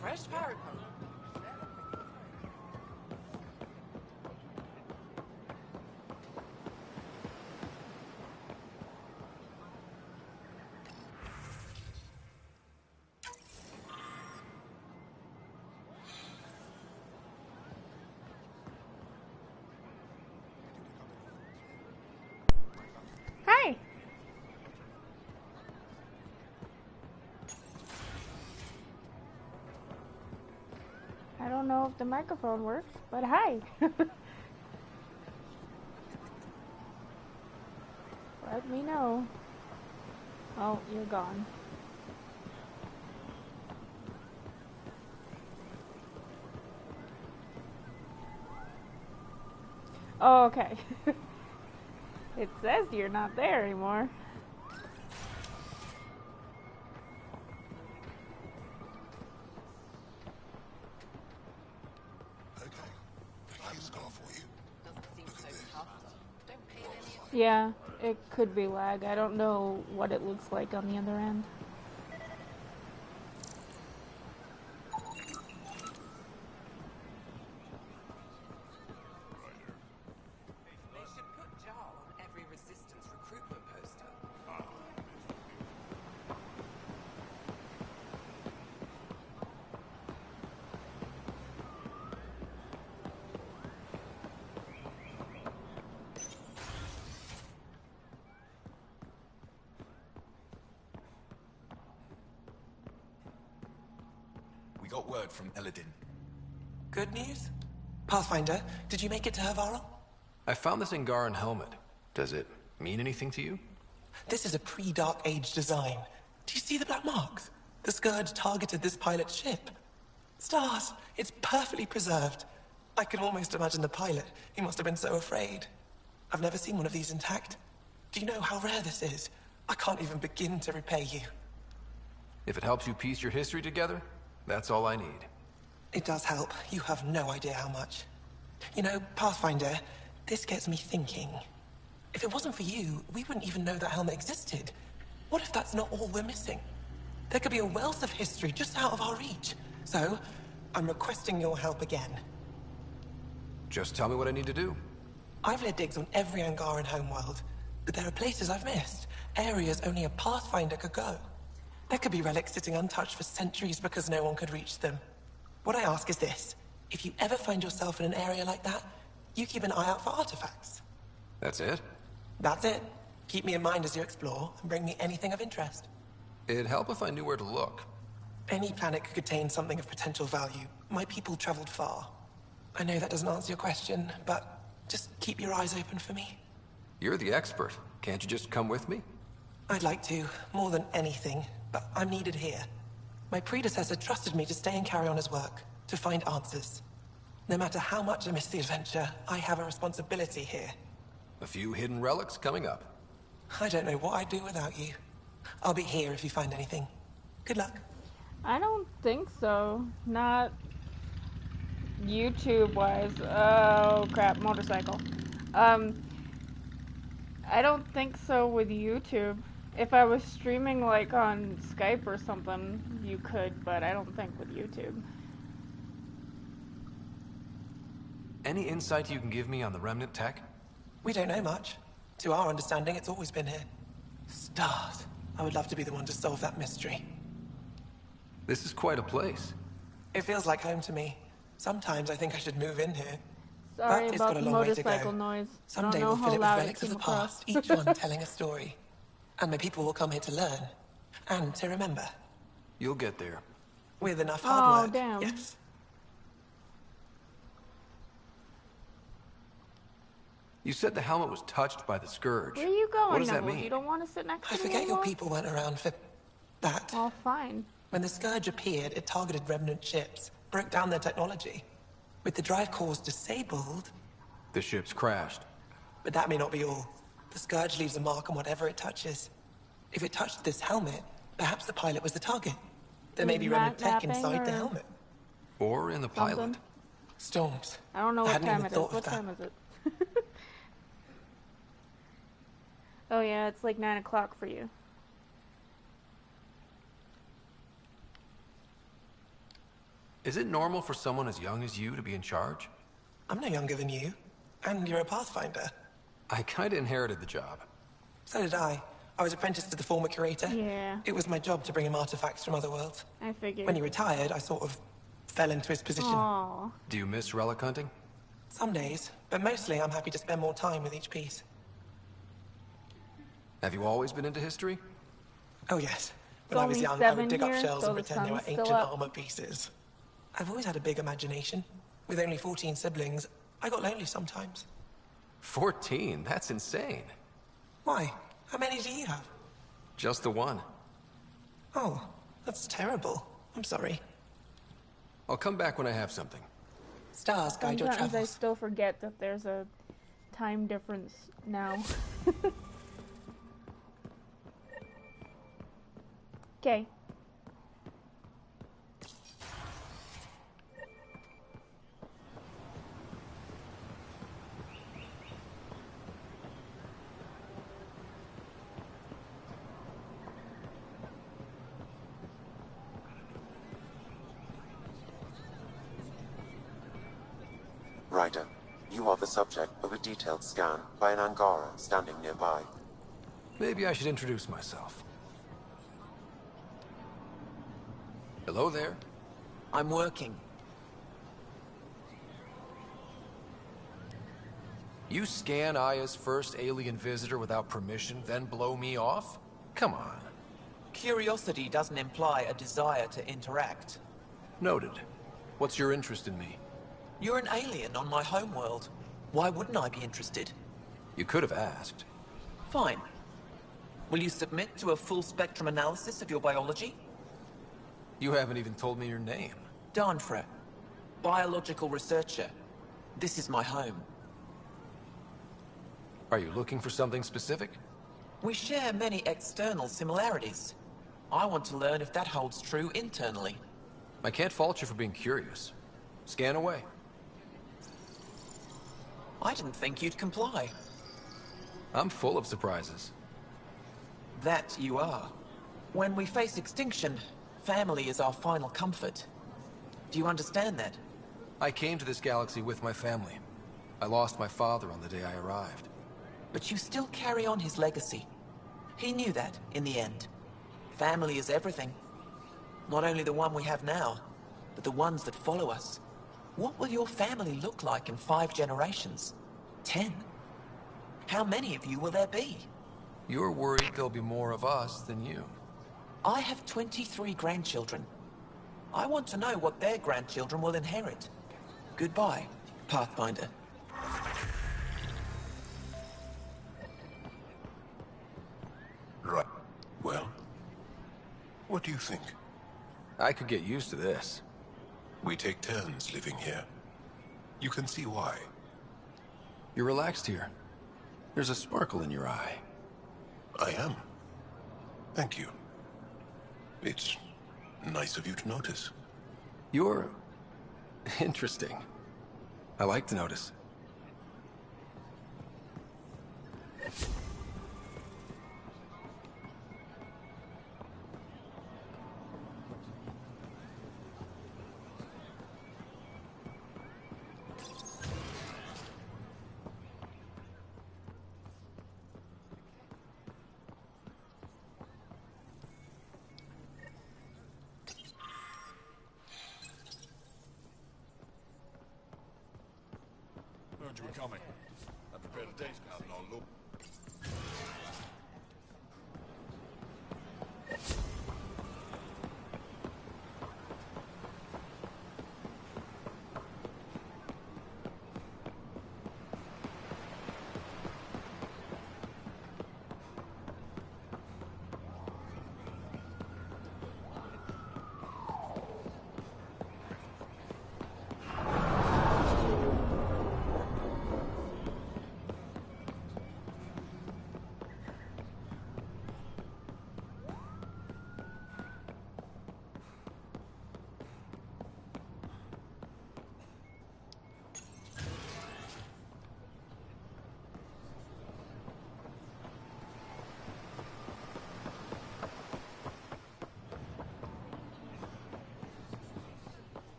Fresh pirate boat. Hi. I don't know if the microphone works, but hi. Let me know. Oh, you're gone. Oh, okay. It says you're not there anymore. Yeah, it could be lag. I don't know what it looks like on the other end. We got word from Eladin. Good news? Pathfinder, did you make it to Hervarl? I found this Angaran helmet. Does it mean anything to you? This is a pre-Dark Age design. Do you see the black marks? The Scourge targeted this pilot's ship. Stars, it's perfectly preserved. I can almost imagine the pilot. He must have been so afraid. I've never seen one of these intact. Do you know how rare this is? I can't even begin to repay you. If it helps you piece your history together, that's all I need. It does help. You have no idea how much. You know, Pathfinder, this gets me thinking. If it wasn't for you, we wouldn't even know that helmet existed. What if that's not all we're missing? There could be a wealth of history just out of our reach. So, I'm requesting your help again. Just tell me what I need to do. I've led digs on every Angaran homeworld, but there are places I've missed. Areas only a Pathfinder could go. There could be relics sitting untouched for centuries because no one could reach them. What I ask is this. If you ever find yourself in an area like that, you keep an eye out for artifacts. That's it? That's it. Keep me in mind as you explore, and bring me anything of interest. It'd help if I knew where to look. Any planet could contain something of potential value. My people traveled far. I know that doesn't answer your question, but just keep your eyes open for me. You're the expert. Can't you just come with me? I'd like to, more than anything, but I'm needed here. My predecessor trusted me to stay and carry on his work. to find answers. No matter how much I miss the adventure, I have a responsibility here. A few hidden relics coming up. I don't know what I'd do without you. I'll be here if you find anything. Good luck. I don't think so. Not YouTube-wise. Oh, crap. Motorcycle. I don't think so with YouTube. If I was streaming, like, on Skype or something, you could, but I don't think with YouTube. Any insight you can give me on the remnant tech? We don't know much. To our understanding, it's always been here. Stars. I would love to be the one to solve that mystery. This is quite a place. It feels like home to me. Sometimes I think I should move in here. Sorry but it's about got a the long way to motorcycle go. noise. Someday I don't we'll know fill how it with loud relics it of the came across. past, each one telling a story. And my people will come here to learn. And to remember. You'll get there. With enough hard work. Damn. Yes. You said the helmet was touched by the Scourge. Where are you going, What does that Knuckles? mean? You don't want to sit next to I me forget your anymore? people weren't around for that. Oh, fine. When the Scourge appeared, it targeted remnant ships, broke down their technology. With the drive cores disabled... The ships crashed. But that may not be all. The Scourge leaves a mark on whatever it touches. If it touched this helmet, perhaps the pilot was the target. There may be remnant tech inside the helmet. Or in the pilot. Storms. I don't know I what hadn't time even it is. thought of What that. time is it? Oh yeah, it's like 9 o'clock for you. Is it normal for someone as young as you to be in charge? I'm no younger than you. And you're a Pathfinder. I kinda inherited the job. So did I. I was apprenticed to the former curator. Yeah. It was my job to bring him artifacts from other worlds. I figured. When he retired, I sort of fell into his position. Aww. Do you miss relic hunting? Some days, but mostly I'm happy to spend more time with each piece. Have you always been into history? Oh yes. When It's I was only young, I 7 would dig up here, shells so and the pretend they were sun's still ancient up. armor pieces. I've always had a big imagination. With only 14 siblings, I got lonely sometimes. 14? That's insane. Why? How many do you have? Just the one. Oh, that's terrible. I'm sorry. I'll come back when I have something. Stars guide your Sometimes I travels. still forget that there's a time difference now. Okay. Ryder, you are the subject of a detailed scan by an Angara standing nearby. Maybe I should introduce myself. Hello there. I'm working. You scan Aya's first alien visitor without permission, then blow me off? Come on. Curiosity doesn't imply a desire to interact. Noted. What's your interest in me? You're an alien on my homeworld. Why wouldn't I be interested? You could have asked. Fine. Will you submit to a full-spectrum analysis of your biology? You haven't even told me your name. Darnfra. Biological researcher. This is my home. Are you looking for something specific? We share many external similarities. I want to learn if that holds true internally. I can't fault you for being curious. Scan away. I didn't think you'd comply. I'm full of surprises. That you are. When we face extinction, family is our final comfort. Do you understand that? I came to this galaxy with my family. I lost my father on the day I arrived. But you still carry on his legacy. He knew that, in the end. Family is everything. Not only the one we have now, but the ones that follow us. What will your family look like in 5 generations? 10? How many of you will there be? You're worried there'll be more of us than you. I have 23 grandchildren. I want to know what their grandchildren will inherit. Goodbye, Pathfinder. Right. Well, what do you think? I could get used to this. We take turns living here. You can see why. You're relaxed here. There's a sparkle in your eye. I am. Thank you. It's nice of you to notice. You're interesting. I like to notice. Heard you were coming. I prepared a day's pound on loop.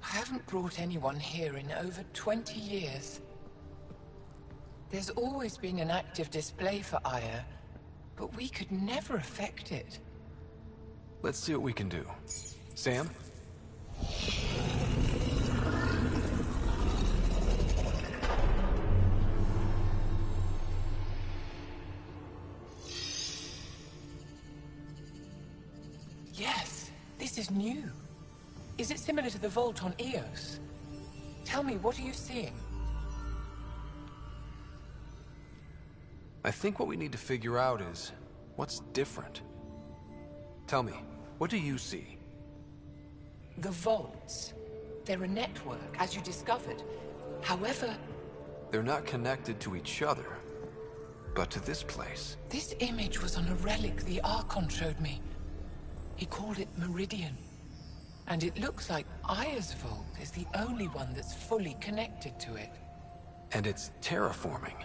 I haven't brought anyone here in over 20 years. There's always been an active display for Aya, but we could never affect it. Let's see what we can do. Sam? Yes, this is new. Is it similar to the vault on Eos? Tell me, what are you seeing? I think what we need to figure out is what's different. Tell me, what do you see? The vaults. They're a network, as you discovered. However, They're not connected to each other, but to this place. this image was on a relic the Archon showed me. He called it Meridian. And it looks like Aya's vault is the only one that's fully connected to it. And it's terraforming.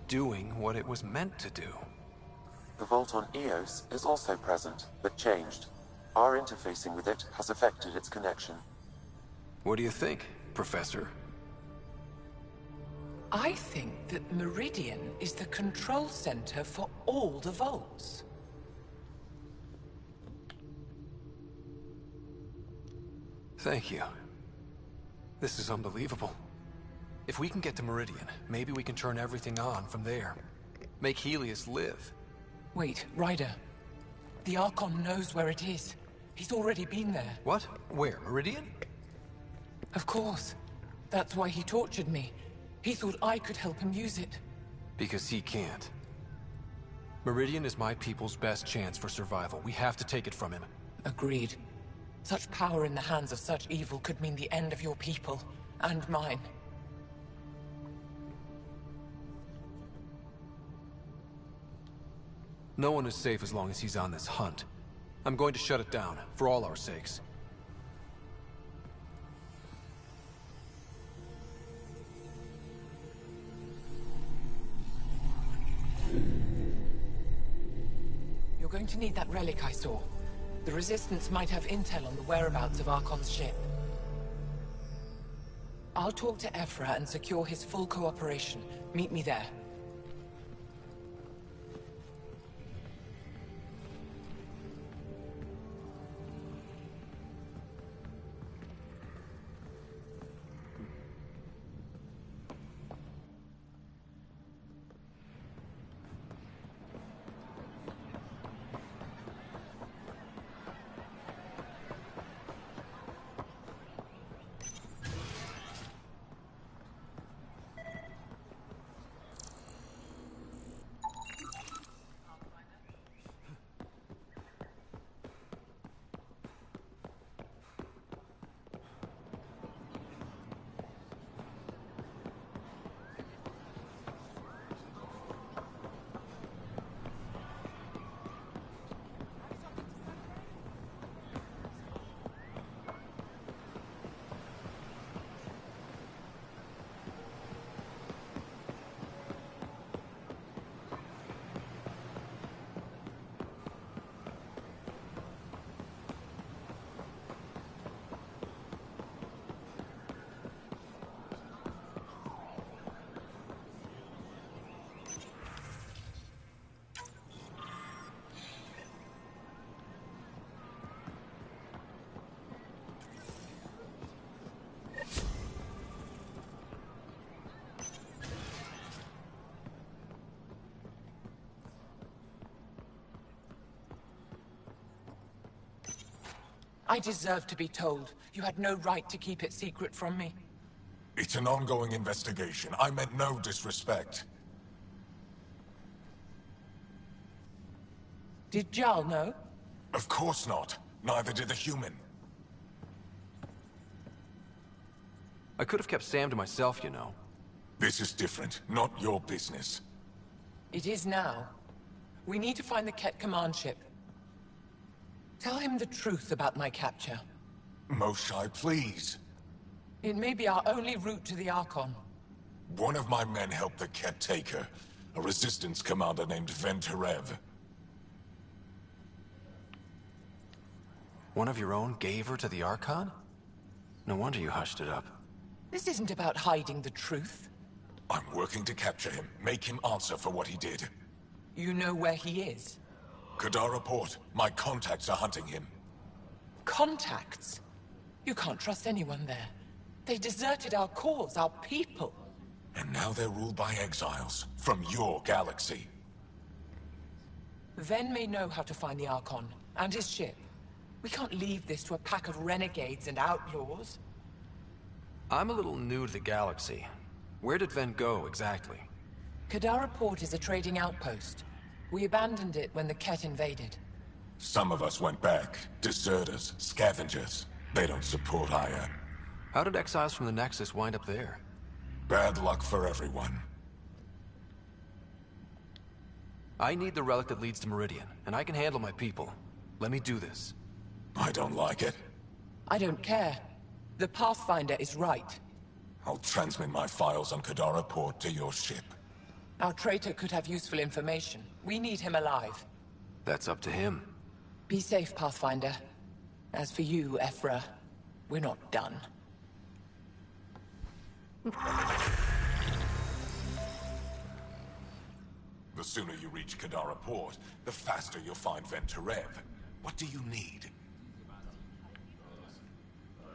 Doing what it was meant to do. The vault on Eos is also present, but changed. Our interfacing with it has affected its connection. What do you think, Professor? I think that Meridian is the control center for all the vaults. Thank you. This is unbelievable. If we can get to Meridian, maybe we can turn everything on from there. Make Helios live. Wait, Ryder. The Archon knows where it is. He's already been there. What? Where? Meridian? Of course. That's why he tortured me. He thought I could help him use it. Because he can't. Meridian is my people's best chance for survival. We have to take it from him. Agreed. Such power in the hands of such evil could mean the end of your people, and mine. No one is safe as long as he's on this hunt. I'm going to shut it down, for all our sakes. You're going to need that relic I saw. The Resistance might have intel on the whereabouts of Archon's ship. I'll talk to Ephra and secure his full cooperation. Meet me there. I deserve to be told. You had no right to keep it secret from me. It's an ongoing investigation. I meant no disrespect. Did Jarl know? Of course not. Neither did the human. I could have kept Sam to myself, you know. This is different. Not your business. It is now. We need to find the Ket command ship. Tell him the truth about my capture. Moshai, please. It may be our only route to the Archon. One of my men helped the Ket take her. A resistance commander named Venturev. One of your own gave her to the Archon? No wonder you hushed it up. This isn't about hiding the truth. I'm working to capture him, make him answer for what he did. You know where he is? Kadara Port. My contacts are hunting him. Contacts? You can't trust anyone there. They deserted our cause, our people. And now they're ruled by exiles from your galaxy. Ven may know how to find the Archon and his ship. We can't leave this to a pack of renegades and outlaws. I'm a little new to the galaxy. Where did Ven go, exactly? Kadara Port is a trading outpost. We abandoned it when the Ket invaded. Some of us went back. Deserters, scavengers. They don't support Aya. How did exiles from the Nexus wind up there? Bad luck for everyone. I need the relic that leads to Meridian, and I can handle my people. Let me do this. I don't like it. I don't care. The Pathfinder is right. I'll transmit my files on Kadara Port to your ship. Our traitor could have useful information. We need him alive. That's up to him. Be safe, Pathfinder. As for you, Ephra, we're not done. The sooner you reach Kadara Port, the faster you'll find Venturev. What do you need?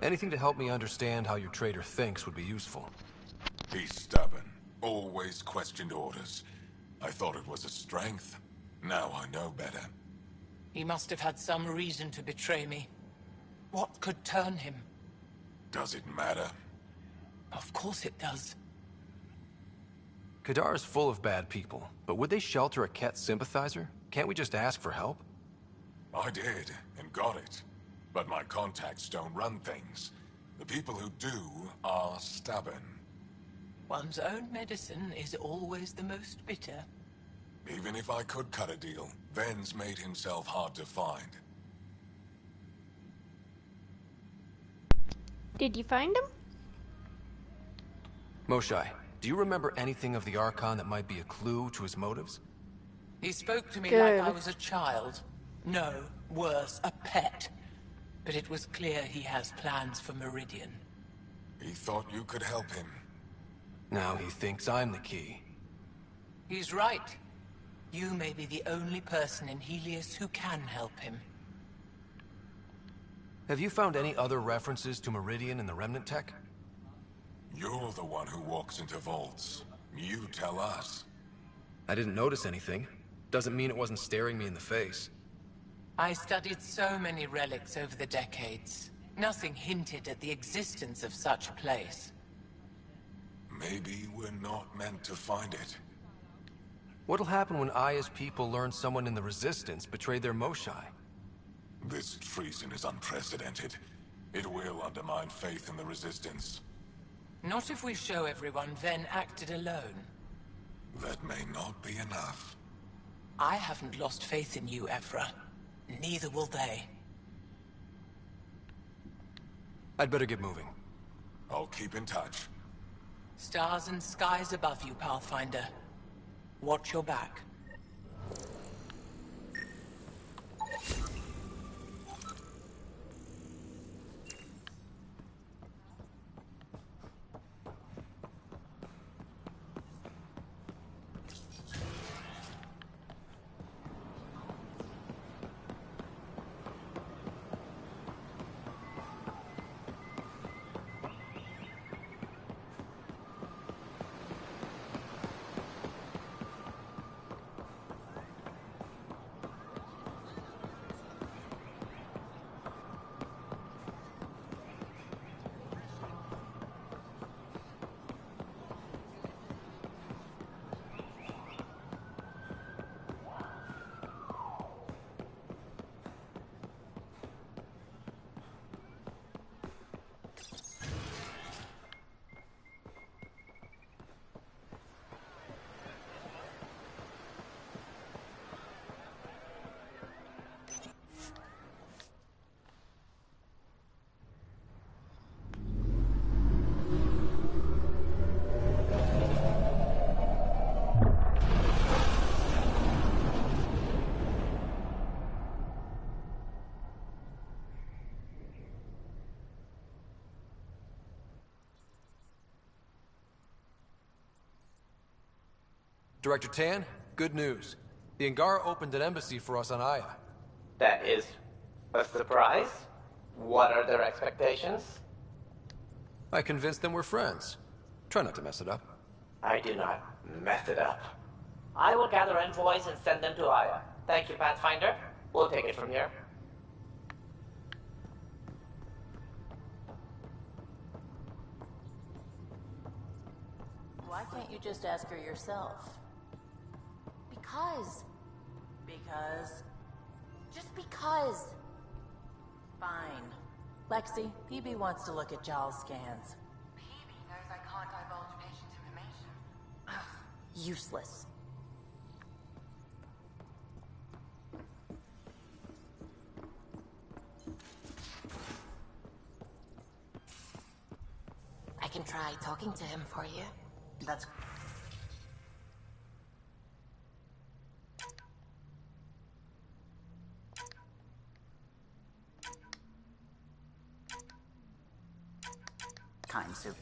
Anything to help me understand how your traitor thinks would be useful. He's stubborn. Always questioned orders. I thought it was a strength. Now I know better. He must have had some reason to betray me. What could turn him? Does it matter? Of course it does. Kadara's full of bad people, but would they shelter a Ket sympathizer? Can't we just ask for help? I did, and got it. But my contacts don't run things. The people who do are stubborn. One's own medicine is always the most bitter. Even if I could cut a deal, Ven's made himself hard to find. Did you find him? Moshai, do you remember anything of the Archon that might be a clue to his motives? He spoke to me Good. like I was a child. No, worse, a pet. But it was clear he has plans for Meridian. He thought you could help him. Now he thinks I'm the key. He's right. You may be the only person in Helios who can help him. Have you found any other references to Meridian in the Remnant tech? You're the one who walks into vaults. You tell us. I didn't notice anything. Doesn't mean it wasn't staring me in the face. I studied so many relics over the decades. Nothing hinted at the existence of such a place. Maybe we're not meant to find it. What'll happen when Aya's people learn someone in the Resistance betrayed their Moshai? This treason is unprecedented. It will undermine faith in the Resistance. Not if we show everyone Ven acted alone. That may not be enough. I haven't lost faith in you, Ephra. Neither will they. I'd better get moving. I'll keep in touch. Stars and skies above you, Pathfinder. Watch your back. Director Tan, good news. The Angara opened an embassy for us on Aya. That is a surprise? What are their expectations? I convinced them we're friends. Try not to mess it up. I do not mess it up. I will gather envoys and send them to Aya. Thank you, Pathfinder. We'll take it from here. Why can't you just ask her yourself? Because. Because? Just because. Fine. Lexi, PB wants to look at Giles' scans. PB knows I can't divulge patient information. Useless. I can try talking to him for you. That's... Kind soup.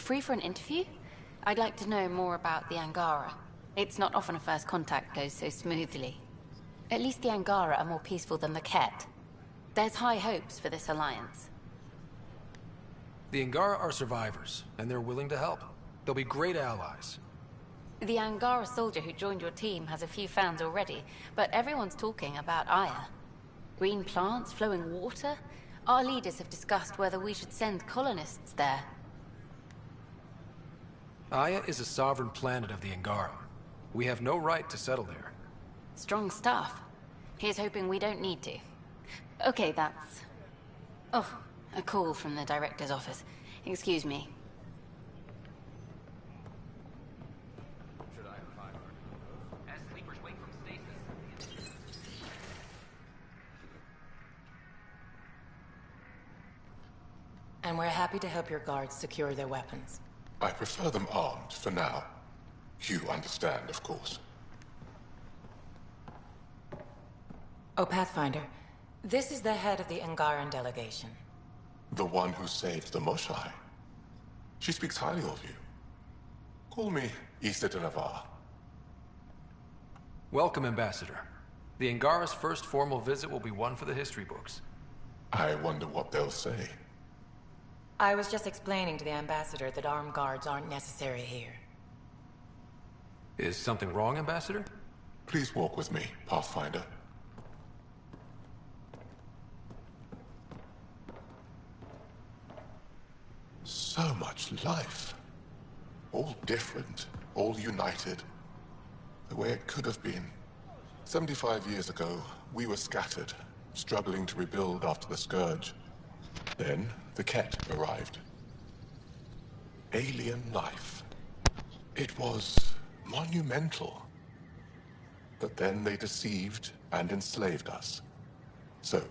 Free for an interview? I'd like to know more about the Angara. It's not often a first contact goes so smoothly. At least the Angara are more peaceful than the Ket. There's high hopes for this alliance. The Angara are survivors, and they're willing to help. They'll be great allies. The Angara soldier who joined your team has a few fans already, but everyone's talking about Aya. Green plants, flowing water? Our leaders have discussed whether we should send colonists there. Aya is a sovereign planet of the Angara. We have no right to settle there. Strong stuff. Here's hoping we don't need to. Okay, that's... Oh, a call from the director's office. Excuse me. And we're happy to help your guards secure their weapons. I prefer them armed for now. You understand, of course. Oh, Pathfinder, this is the head of the Angaran delegation. The one who saved the Moshai. She speaks highly of you. Call me Issa de Navarre. Welcome, Ambassador. The Angara's first formal visit will be one for the history books. I wonder what they'll say. I was just explaining to the Ambassador that armed guards aren't necessary here. Is something wrong, Ambassador? Please walk with me, Pathfinder. So much life. All different, all united. The way it could have been. 75 years ago, we were scattered, struggling to rebuild after the Scourge. Then, the Ket arrived. Alien life. It was monumental. But then they deceived and enslaved us. So,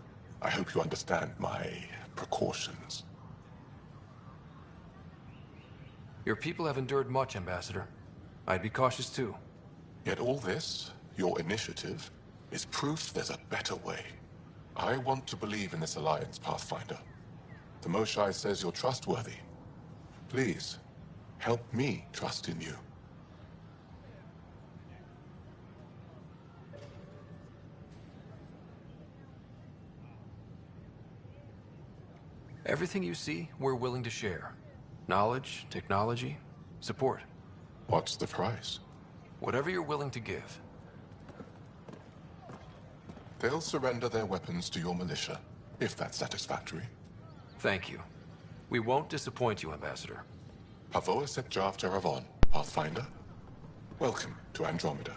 I hope you understand my precautions. Your people have endured much, Ambassador. I'd be cautious too. Yet all this, your initiative, is proof there's a better way. I want to believe in this alliance, Pathfinder. The Moshae says you're trustworthy. Please, help me trust in you. Everything you see, we're willing to share. Knowledge, technology, support. What's the price? Whatever you're willing to give. They'll surrender their weapons to your militia, if that's satisfactory. Thank you. We won't disappoint you, Ambassador. Pavoa Sekjav Jaravon, Pathfinder. Welcome to Andromeda.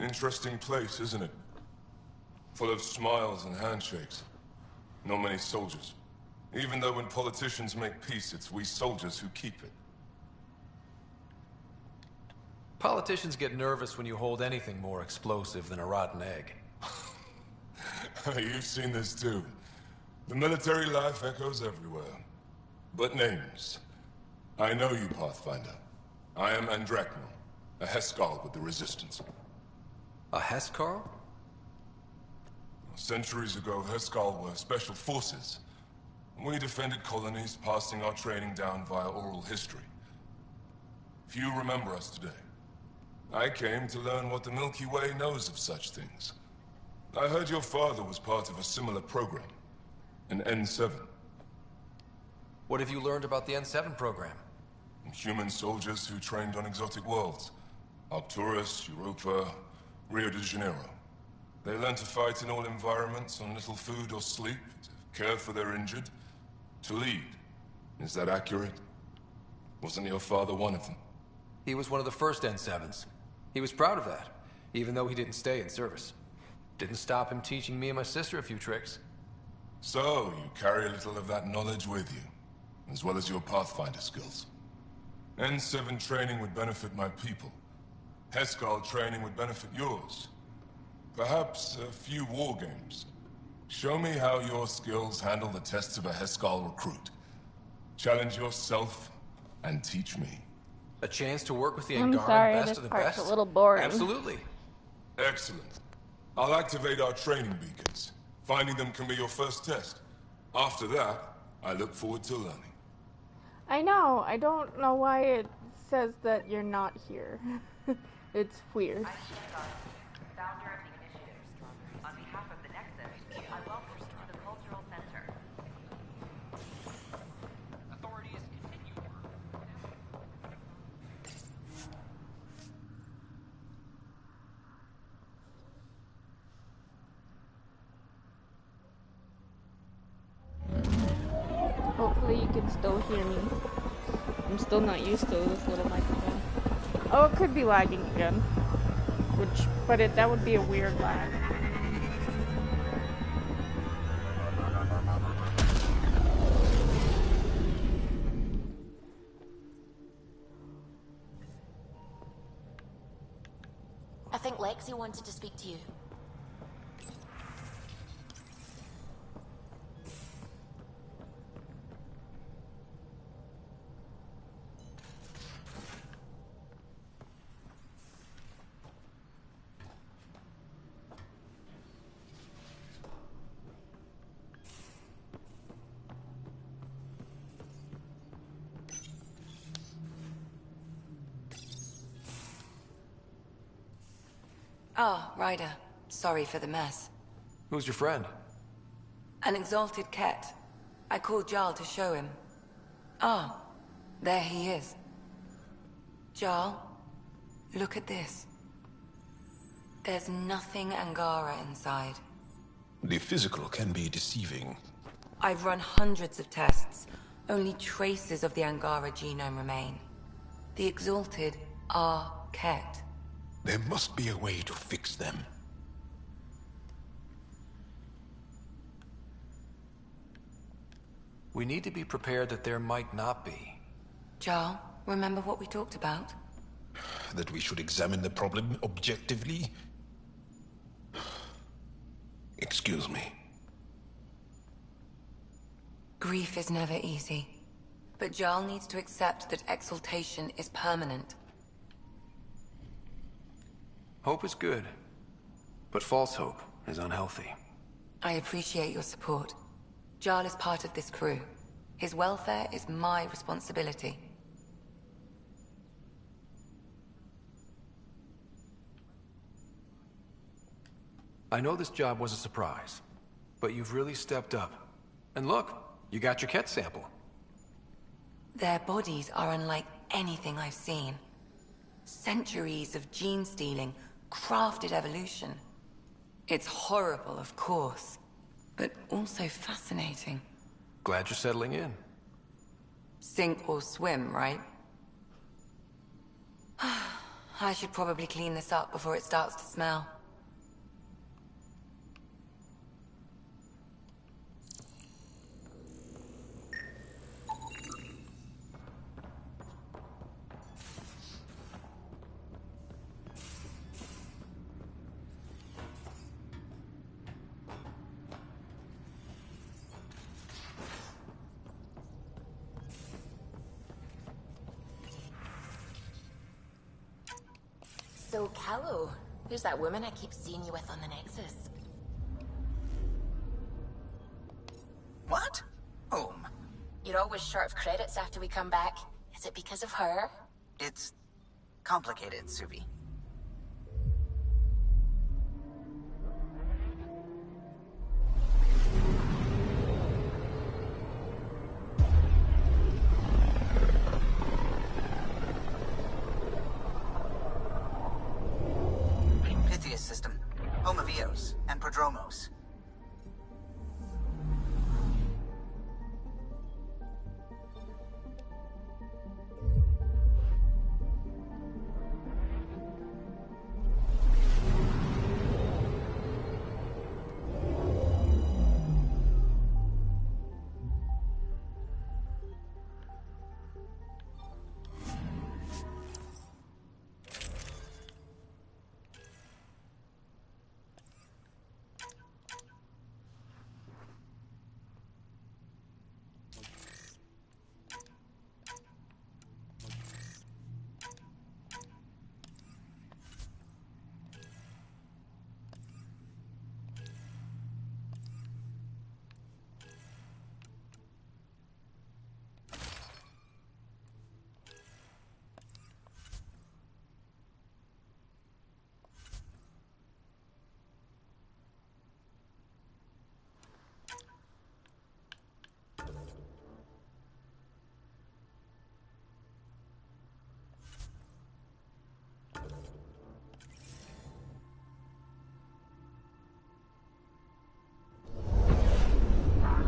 Interesting place, isn't it? Full of smiles and handshakes. Not many soldiers. Even though when politicians make peace, it's we soldiers who keep it. Politicians get nervous when you hold anything more explosive than a rotten egg. You've seen this too. The military life echoes everywhere. But names. I know you, Pathfinder. I am Andrakmal, a Heskal with the Resistance. A Heskal? Centuries ago, Heskal were special forces. We defended colonies, passing our training down via oral history. Few remember us today. I came to learn what the Milky Way knows of such things. I heard your father was part of a similar program, an N7. What have you learned about the N7 program? Human soldiers who trained on exotic worlds. Arcturus, Europa, Rio de Janeiro. They learn to fight in all environments on little food or sleep, to care for their injured, to lead. Is that accurate? Wasn't your father one of them? He was one of the first N7s. He was proud of that, even though he didn't stay in service. Didn't stop him teaching me and my sister a few tricks. So, you carry a little of that knowledge with you, as well as your Pathfinder skills. N7 training would benefit my people. Heskal training would benefit yours. Perhaps a few war games. Show me how your skills handle the tests of a Heskal recruit. Challenge yourself and teach me. A chance to work with the I'm Angaran sorry, best this of the part's best? a little boring. Absolutely. Excellent. I'll activate our training beacons. Finding them can be your first test. After that, I look forward to learning. I know. I don't know why it says that you're not here. It's weird. Founder of the initiative. On behalf of the Nexus, I welcome you to the Cultural Center. Authorities continue. Hopefully you can still hear me. I'm still not used to this little microphone. Oh, it could be lagging again. That would be a weird lag. I think Lexi wanted to speak to you. Ah, Ryder. Sorry for the mess. Who's your friend? An exalted Ket. I called Jarl to show him. Ah, there he is. Jarl, look at this. There's nothing Angara inside. The physical can be deceiving. I've run hundreds of tests. Only traces of the Angara genome remain. The exalted are Ket. There must be a way to fix them. We need to be prepared that there might not be. Jarl, remember what we talked about? That we should examine the problem objectively? Excuse me. Grief is never easy. But Jarl needs to accept that exaltation is permanent. Hope is good, but false hope is unhealthy. I appreciate your support. Jarl is part of this crew. His welfare is my responsibility. I know this job was a surprise, but you've really stepped up. And look, you got your Ket sample. Their bodies are unlike anything I've seen. Centuries of gene stealing, crafted evolution. It's horrible, of course, but also fascinating. Glad you're settling in. Sink or swim, right? I should probably clean this up before it starts to smell. So, Callow, who's that woman I keep seeing you with on the Nexus? What? Whom? You're always short of credits after we come back. Is it because of her? It's complicated, Suvi. System, home of Eos and Prodromos.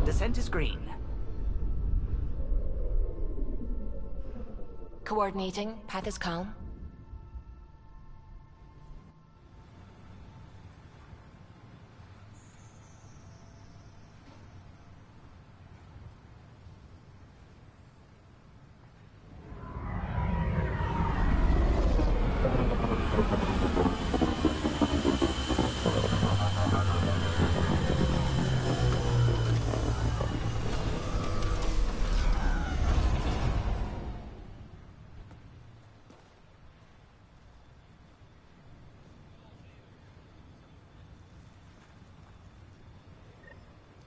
Descent is green. Coordinating. Path is calm.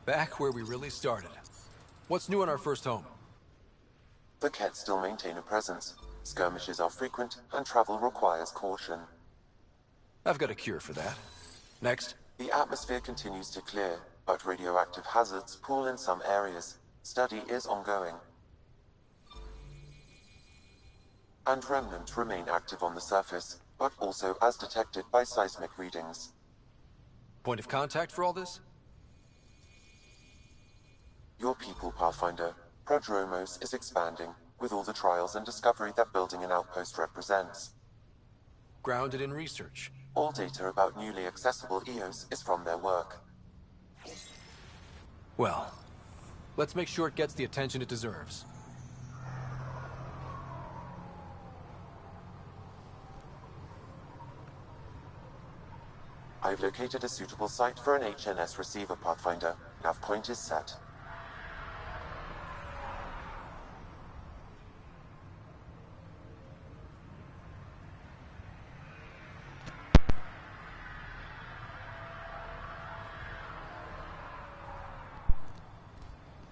Back where we really started. What's new in our first home? The Ket still maintain a presence. Skirmishes are frequent, and travel requires caution. I've got a cure for that. Next. The atmosphere continues to clear, but radioactive hazards pool in some areas. Study is ongoing. And remnants remain active on the surface, but also as detected by seismic readings. Point of contact for all this? Your people, Pathfinder. Prodromos is expanding, with all the trials and discovery that building an outpost represents. Grounded in research. All data about newly accessible EOS is from their work. Well, let's make sure it gets the attention it deserves. I've located a suitable site for an HNS receiver, Pathfinder. Nav point is set.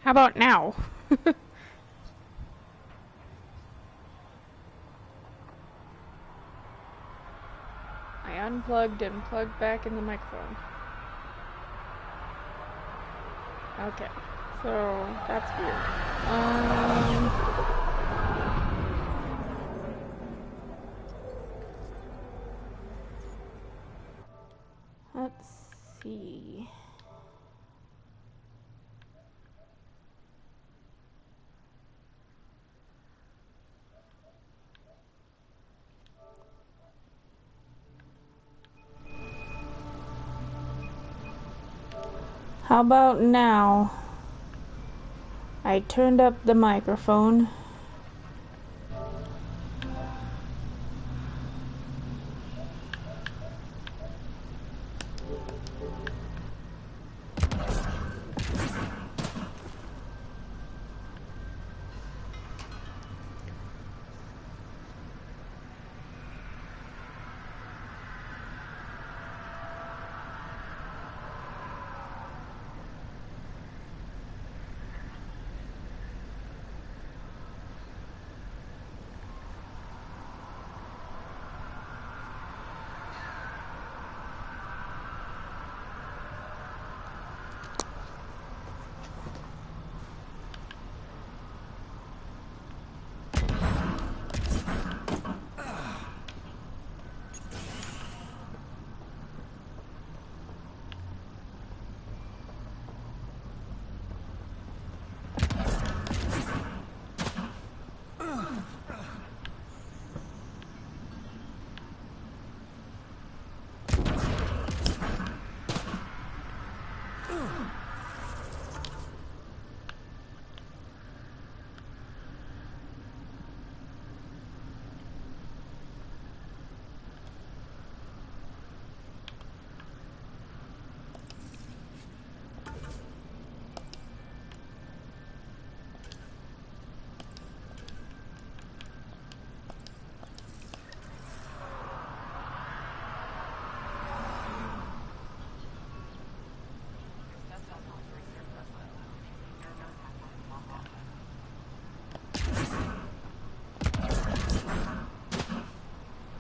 How about now? I unplugged and plugged back in the microphone. Okay, so that's weird. Let's see. How about now? I turned up the microphone.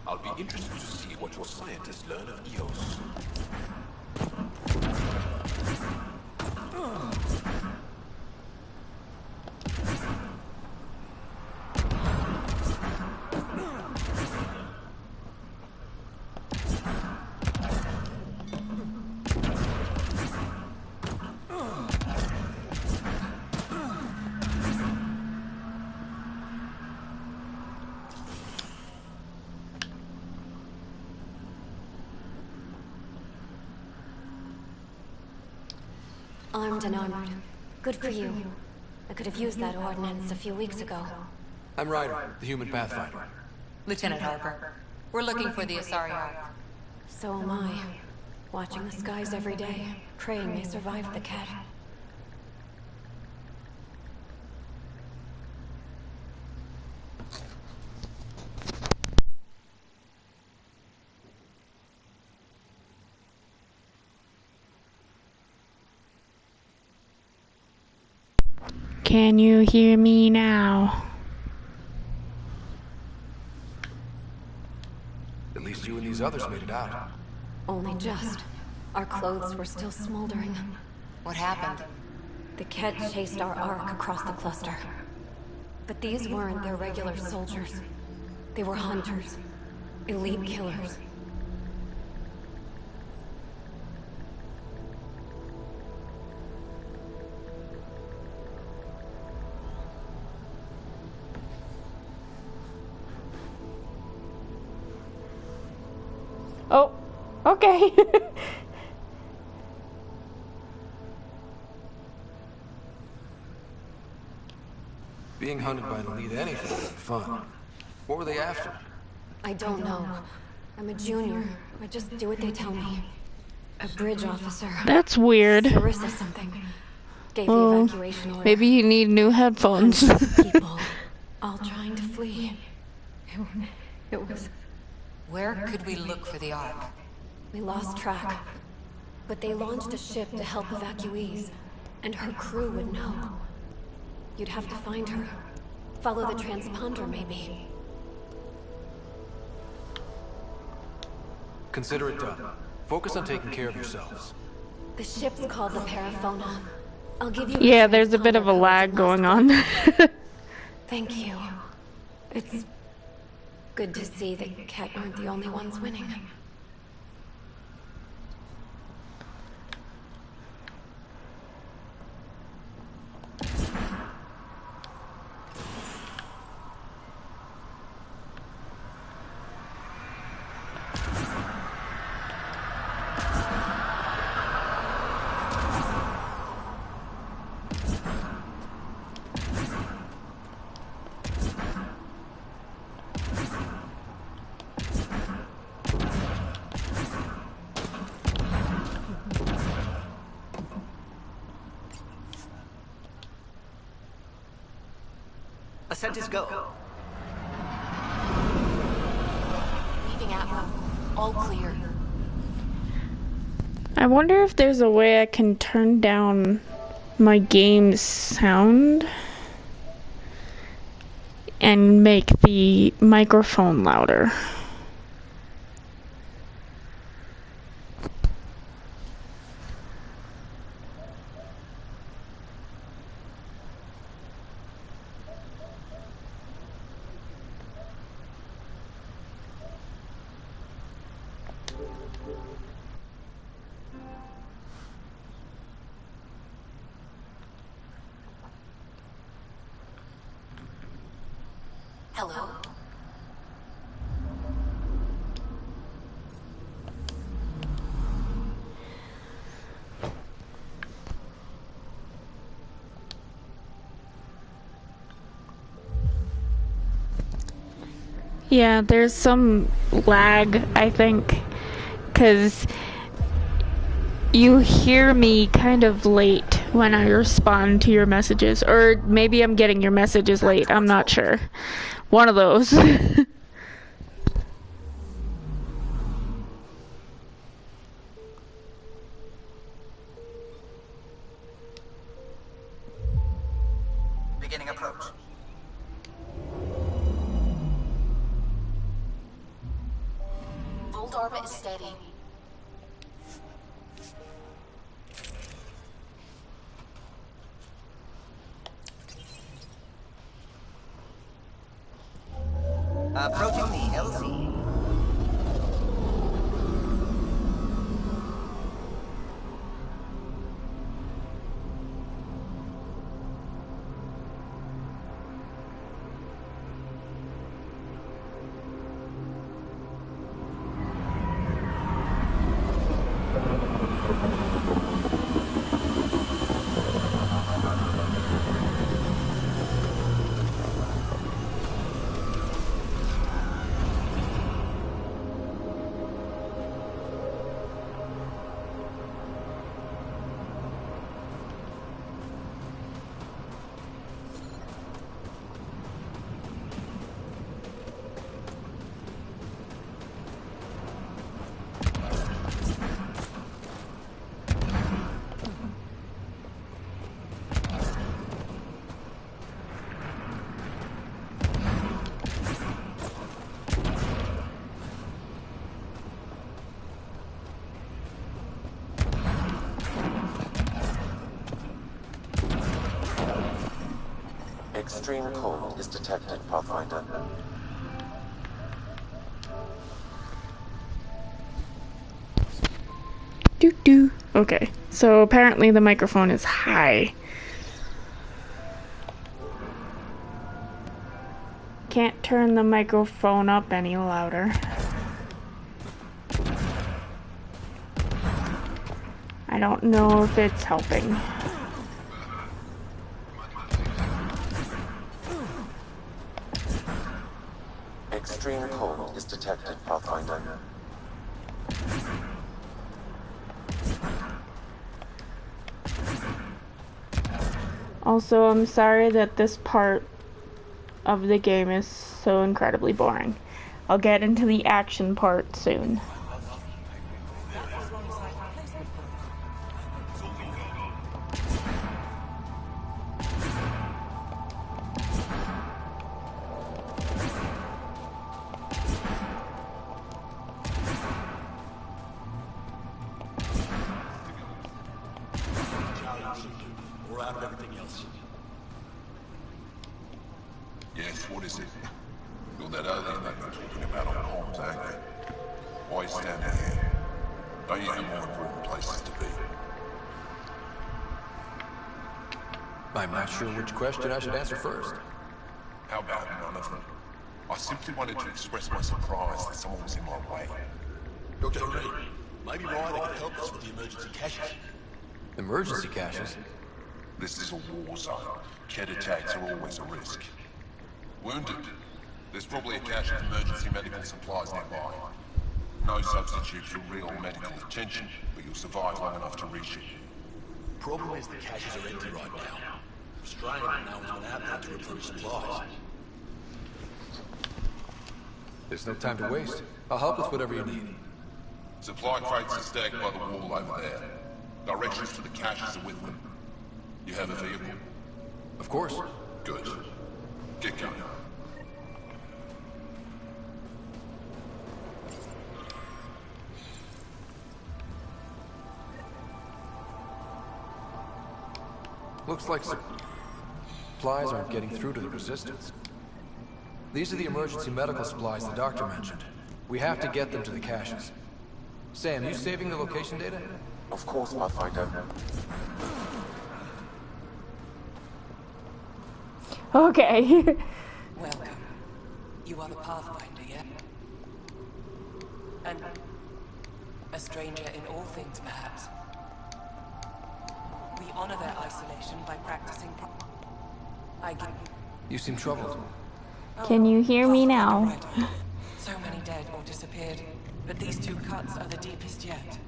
I'll be interested to see what your scientists learn of EOS. Armed and armored. Good for you. I could have used that ordnance a few weeks ago. I'm Ryder, the human pathfinder. Lieutenant Harper, we're looking for the Asari Ark. So am I. Watching the skies every day, praying they survived the cat. Can you hear me now? At least you and these others made it out. Only just. Our clothes were still smoldering. What happened? The Ket chased our Ark across the cluster. But these weren't their regular soldiers. They were hunters. Elite killers. Oh, okay. Being hunted by an elite anything isn't fun. What were they after? I don't know. I'm a junior. I just do what they tell me. A bridge officer. That's weird. Sarissa something. Gave the Well, evacuation order. maybe you need new headphones. People, all trying to flee. It was... Where could we look for the Ark? We lost track. But they launched a ship to help evacuees. And her crew would know. You'd have to find her. Follow the transponder, maybe. Consider it done. Focus on taking care of yourselves. The ship's called the Paraphona. I'll give you... Yeah, there's a bit of a lag going on. Thank you. It's good to see that Ket aren't the only ones winning. Ascent is go. Leaving Atmo. All clear. I wonder if there's a way I can turn down my game's sound and make the microphone louder. Hello? Yeah, there's some lag, I think, because you hear me kind of late when I respond to your messages, or maybe I'm getting your messages late, I'm not sure. One of those. Beginning approach. Volt orbit is steady. Approaching the LZ. Extreme cold is detected, Pathfinder. Doo-doo. Okay, so apparently the microphone is high. Can't turn the microphone up any louder. I don't know if it's helping. Extreme cold is detected, Pathfinder. Also, I'm sorry that this part of the game is so incredibly boring. I'll get into the action part soon. We're out of everything else. Yes, what is it? You're that alien they've been talking about on comms, ain't you? Why are you standing here? Don't you have more important places to be? I'm not sure which question I should answer first. How about none of them? I simply wanted to express my surprise that someone was in my way. Dr. Reed, maybe Ryder could help us with the emergency caches. Emergency caches? This is a war zone. Kett attacks are always a risk. Wounded? There's probably a cache of emergency medical supplies nearby. No substitute for real medical attention, but you'll survive long enough to reach it. Problem is the caches are empty right now. Strange that no one's been out there to replenish supplies. There's no time to waste. I'll help with whatever you need. Supply crates are stacked by the wall over there. Directions to the caches are with them. You have a vehicle? Of course. Good. Get going. Looks like supplies aren't getting through to the Resistance. These are the emergency medical supplies the doctor mentioned. We have to get them to the caches. Sam, you saving the location data? Of course, Pathfinder. Okay. Welcome. You are the Pathfinder, yeah? And a stranger in all things, perhaps. We honor their isolation by practicing You seem troubled. Can you hear me now? So many dead or disappeared, but these two cuts are the deepest yet.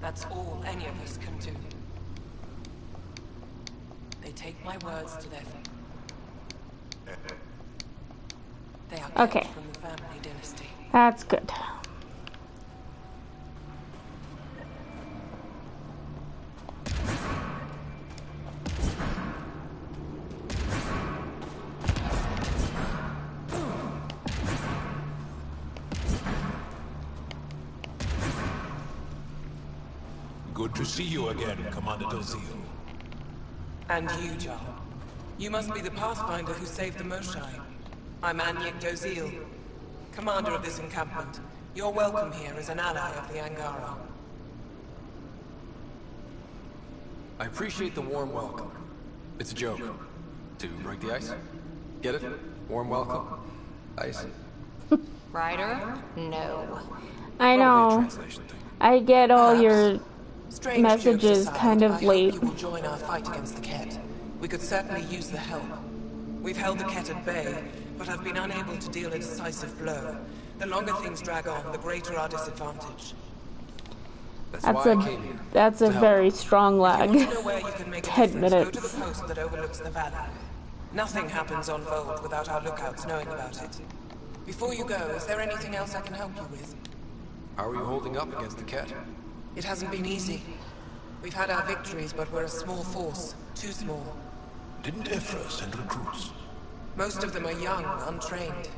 That's all any of us can do. They take my words to their... They are kept Okay. from the family dynasty. That's good. Good to see you again, Commander Dozil. And you, John. You must be the Pathfinder who saved the Moshai. I'm Anyek Dozil, commander of this encampment. You're welcome here as an ally of the Angara. I appreciate the warm welcome. It's a joke. To break the ice? Get it? Warm welcome? Ice? Ryder? No. I know. I get all your Strange messages jokes aside, kind I of hope late. you will join our fight against the Kett. We could certainly use the help. We've held the Kett at bay, but have been unable to deal a decisive blow. The longer things drag on, the greater our disadvantage. That's a very strong lag. If you want to know where you can make a 10 difference, go minutes. to the post that overlooks the valley. Nothing happens on Vold without our lookouts knowing about it. Before you go, is there anything else I can help you with? How are you holding up against the Kett? It hasn't been easy. We've had our victories, but we're a small force. Too small. Didn't Ephra send recruits? Most of them are young, untrained.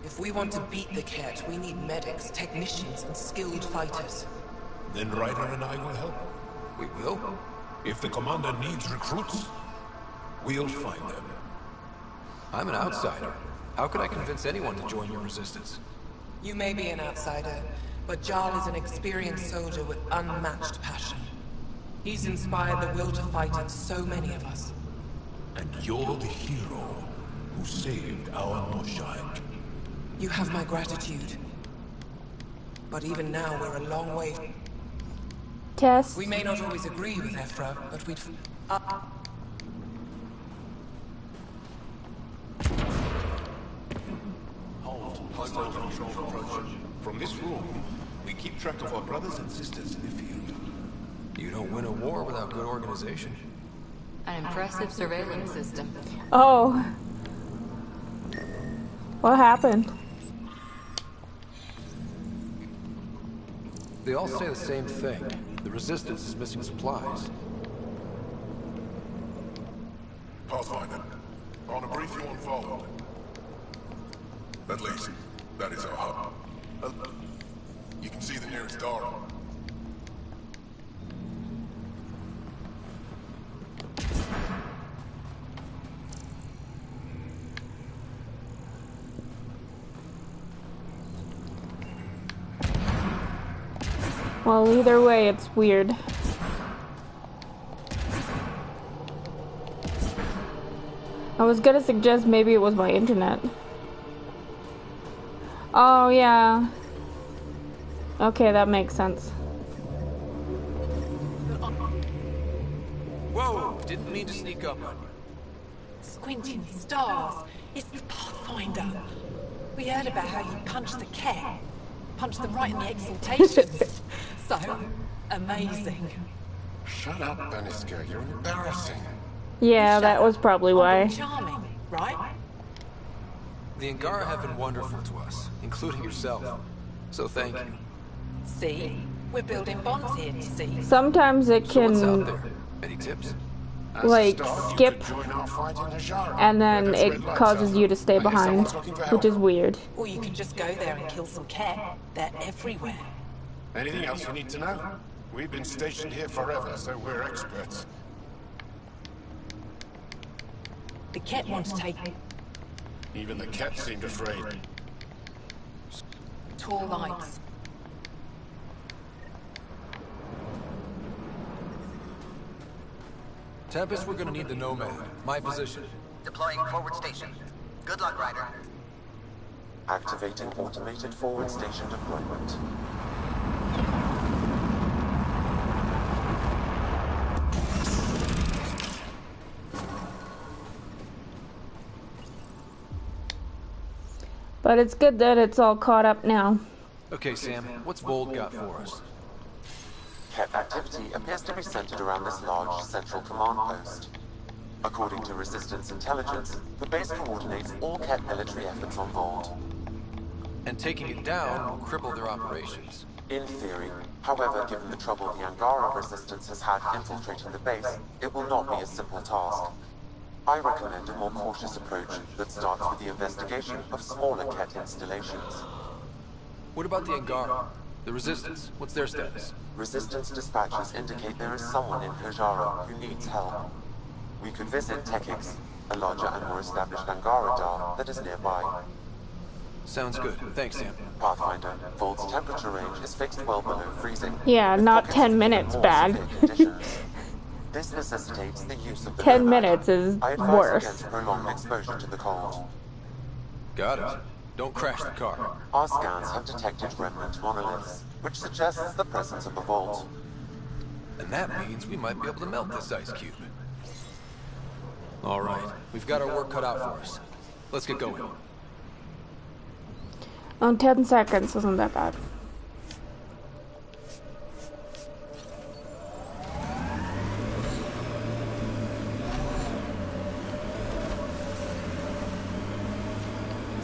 If we want to beat the Ket, we need medics, technicians, and skilled fighters. Then Ryder and I will help. We will? If the commander needs recruits, we'll find them. I'm an outsider. How could I convince anyone to join your resistance? You may be an outsider, but Jarl is an experienced soldier with unmatched passion. He's inspired the will to fight in so many of us. And you're the hero who saved our Moshai. You have my gratitude. But even now, we're a long way. Test. We may not always agree with Ephra, but we'd... Hostile control approaching. From this room, we keep track of our brothers and sisters in the field. You don't win a war without good organization. An impressive surveillance system. Oh. What happened? They all say the same thing. The Resistance is missing supplies. Pathfinder, I want to brief you on forward. At least, that is our hub. You can see the nearest door. Well, either way, it's weird. I was gonna suggest maybe it was my internet. Oh, yeah. Okay, that makes sense. Whoa! Didn't mean to sneak up on you. Squinting stars. It's the Pathfinder. We heard about how you punched the Ket. Punched them right in the exaltations. So amazing. Shut up, Beniska. You're embarrassing. Yeah, that was probably why. Charming, right? The Angara have been wonderful to us, including yourself. So thank you. See? We're building bonds here, you see. Sometimes it So what's out can, there? Any tips? like, skip, and then it causes you to stay behind, which is weird. Or you can just go there and kill some Ket. They're everywhere. Anything else you need to know? We've been stationed here forever, so we're experts. The Ket want to take Even the Ket seemed afraid. tall lights. Tempest, we're gonna need the Nomad. My position. Deploying forward station. Good luck, Ryder. Activating automated forward station deployment. But it's good that it's all caught up now. Okay, Sam, what's Vold got for us? Ket activity appears to be centered around this large central command post. According to Resistance intelligence, the base coordinates all Ket military efforts on Vold. And taking it down will cripple their operations. In theory. However, given the trouble the Angara Resistance has had infiltrating the base, it will not be a simple task. I recommend a more cautious approach that starts with the investigation of smaller Ket installations. What about the Angara? The Resistance, what's their status? Resistance dispatches indicate there is someone in Hajara who needs help. We could visit Tekix, a larger and more established Angara Dar that is nearby. Sounds good. Thanks, Sam. Pathfinder, Vold's temperature range is fixed well below freezing. Yeah, not 10 minutes bad. This necessitates the use of the 10 Nomad. minutes is I advise worse. against prolonged exposure to the cold. Got it. Don't crash the car. Our scans have detected remnant monoliths, which suggests the presence of a vault. And that means we might be able to melt this ice cube. All right, we've got our work cut out for us. Let's get going. 10 seconds isn't that bad.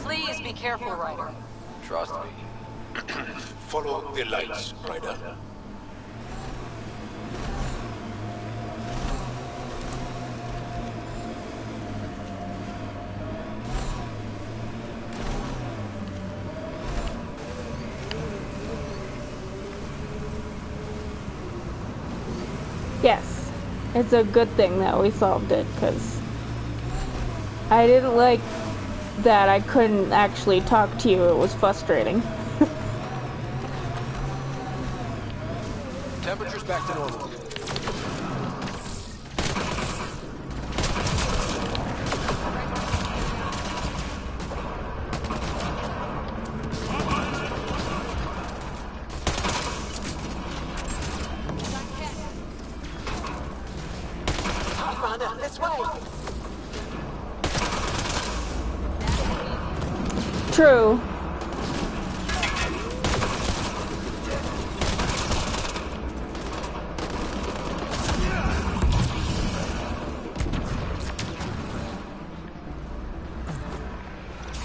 Please be careful, Ryder. Trust me. Follow the lights, Ryder. Yes, it's a good thing that we solved it, because I didn't like that I couldn't actually talk to you. It was frustrating. Temperature's back to normal. Pathfinder, this way! True.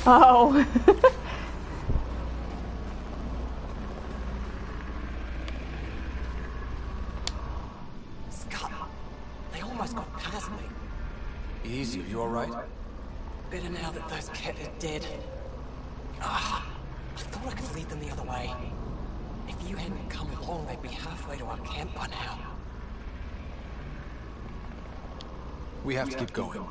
Oh. Scott, they almost got past me. Easy, are you alright? Better now that those Ket are dead. Ah, I thought I could lead them the other way. If you hadn't come along, they'd be halfway to our camp by now. We have to keep going.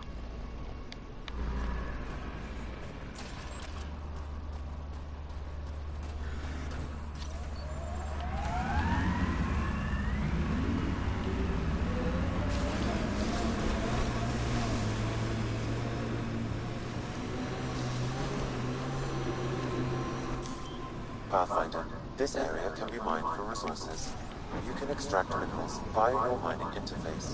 Pathfinder, this area can be mined for resources. You can extract minerals via your mining interface.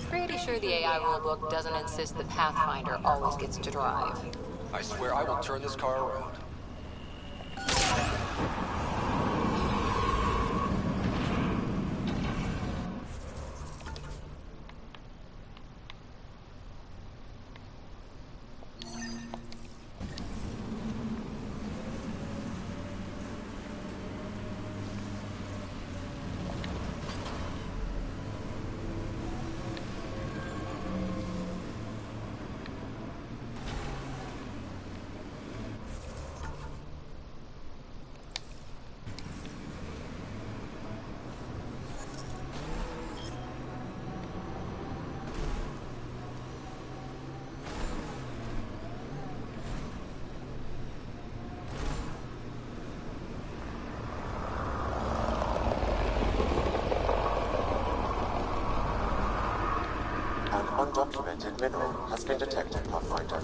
Pretty sure the AI rulebook doesn't insist the Pathfinder always gets to drive. I swear I will turn this car around. An undocumented mineral has been detected, Pathfinder.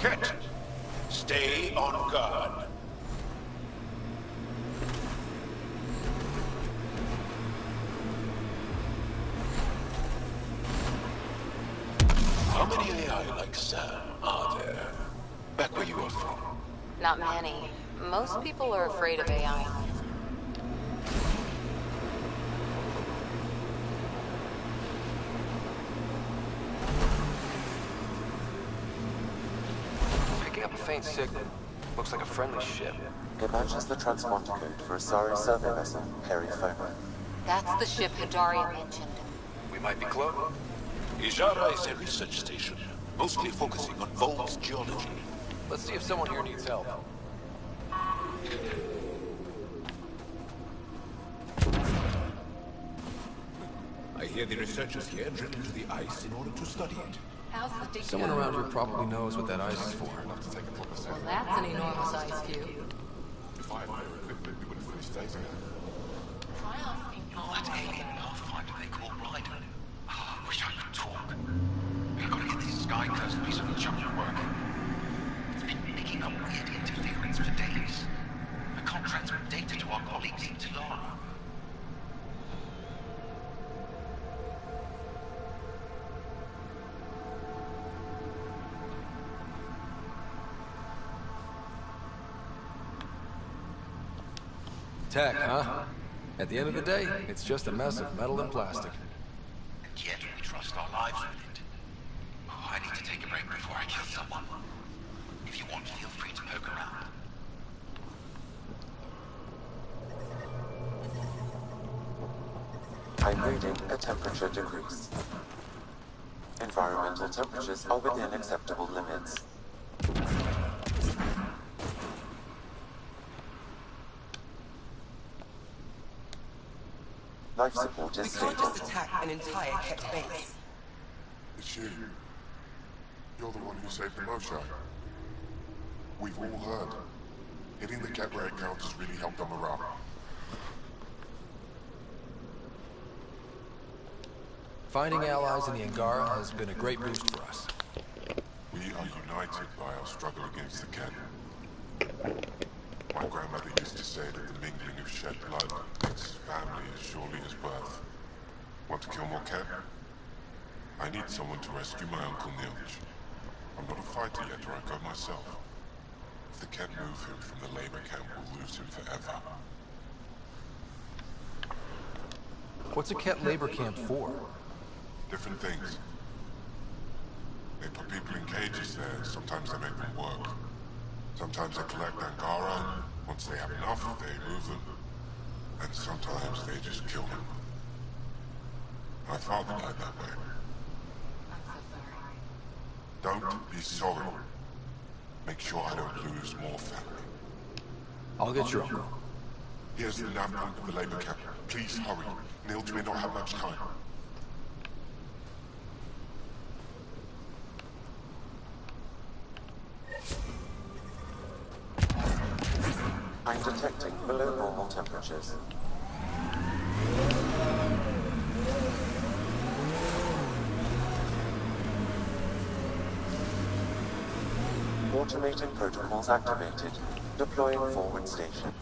Ket, stay on guard. How many AI like Sam are there? Back where you are from? Not many. Most people are afraid of AI. Picking up a faint signal. Looks like a friendly ship. It matches the transponder code for a Asari survey vessel, Perifona. That's the ship Hidaria mentioned. We might be close. Ijara is a research station, mostly focusing on Vol's geology. Let's see if someone here needs help. I hear the researchers here drill into the ice in order to study it. Someone around here probably knows what that ice is for. Well, that's an enormous ice cube. If I had better equipment, we would have finished days ago. That alien pathfinder they call Ryder. Oh, I wish I could talk. I've got to get this sky-cursed piece of junk to work. It's been picking up weird interference for days. I can't transmit data to our colleagues in Talara. Tech, huh? At the end of the day, it's just a mess of metal and plastic. I kill someone. If you want, feel free to poke around. I'm reading a temperature decrease. Environmental temperatures are within acceptable limits. Life support is We stable. can't just attack an entire Ket base. It's you. You're the one who saved the Moshai. We've all heard. Hitting the Ket where it counts has really helped our morale. Finding allies in the Angara has been a great boost for us. We are united by our struggle against the Ket. My grandmother used to say that the mingling of shed blood makes family as surely as birth. Want to kill more Ket? I need someone to rescue my Uncle Nilch. I'm not a fighter yet, or I go myself. If the Ket move him from the labor camp, we'll lose him forever. What's a Ket labor camp for? Different things. They put people in cages there, and sometimes they make them work. Sometimes they collect Angara, and once they have enough, they move them. And sometimes they just kill them. My father died that way. Don't be sorry. Make sure I don't lose more family. I'll get your uncle. Here's the nav point of the labor camp. Please hurry. Nilch may not have much time. I'm detecting below normal temperatures. Automated protocols activated. Deploying forward station.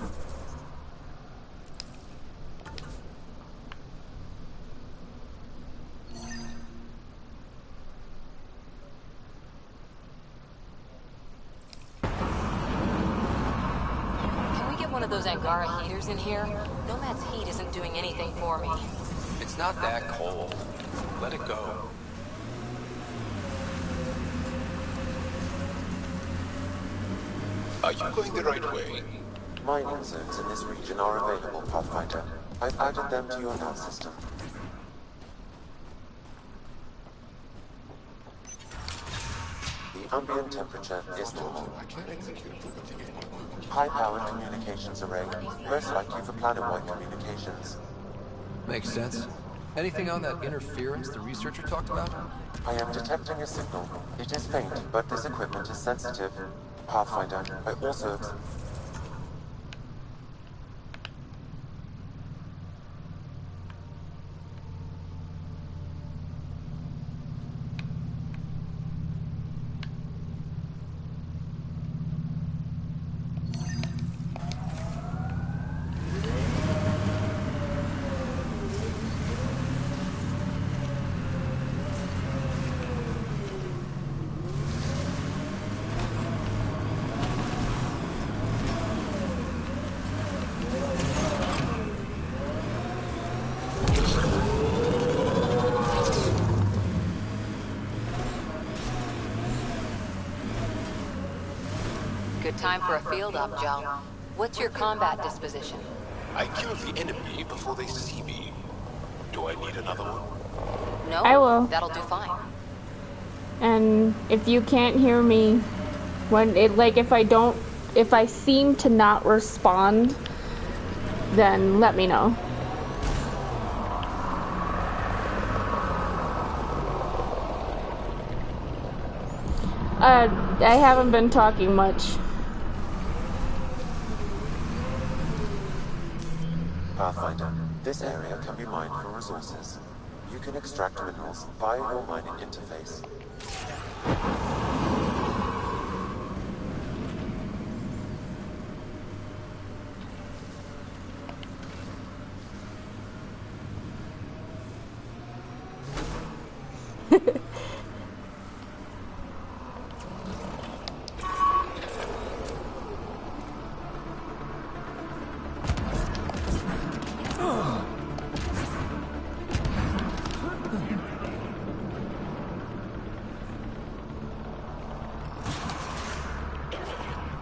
One of those Angara heaters in here? Nomad's heat isn't doing anything for me. It's not that cold. Let it go. Are you going the right way? Mining zones in this region are available, Pathfinder. I've added them to your nav system. The ambient temperature is normal. High-powered communications array, most likely for planet-wide communications. Makes sense. Anything on that interference the researcher talked about? I am detecting a signal. It is faint, but this equipment is sensitive. Pathfinder, I also... Good time for a field op, John. What's your combat disposition? I kill the enemy before they see me. Do I need another one? No, I will. That'll do fine. And if you can't hear me, when it, like, if I seem to not respond, then let me know. I haven't been talking much. Pathfinder, this area can be mined for resources. You can extract minerals via your mining interface.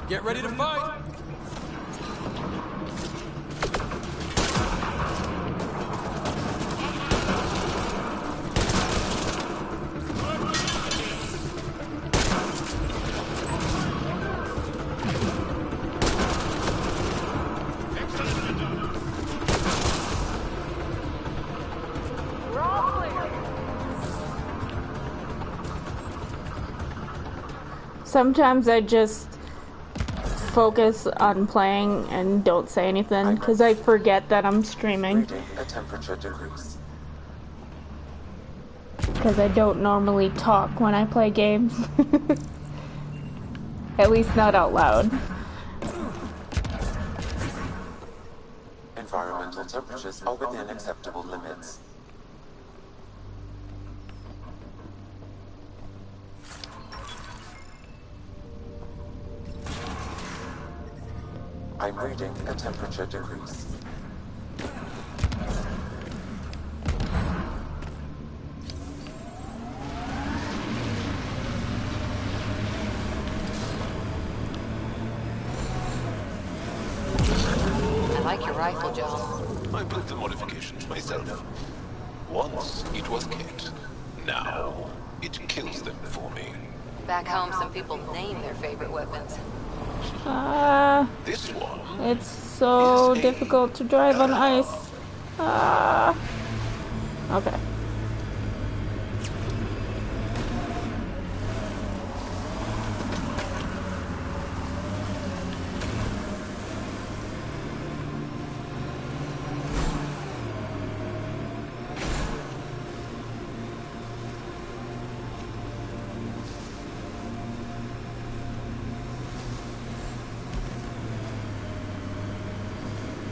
Get ready to fight! Sometimes I just focus on playing and don't say anything because I forget that I'm streaming. Reading a temperature decrease. Because I don't normally talk when I play games. At least not out loud. Environmental temperatures are within acceptable limits. I'm reading a temperature decrease. I like your rifle, John. I built the modifications myself. Once it was Kit. Now it kills them for me. Back home, some people name their favorite weapons. This one. It's so difficult to drive on ice. Okay.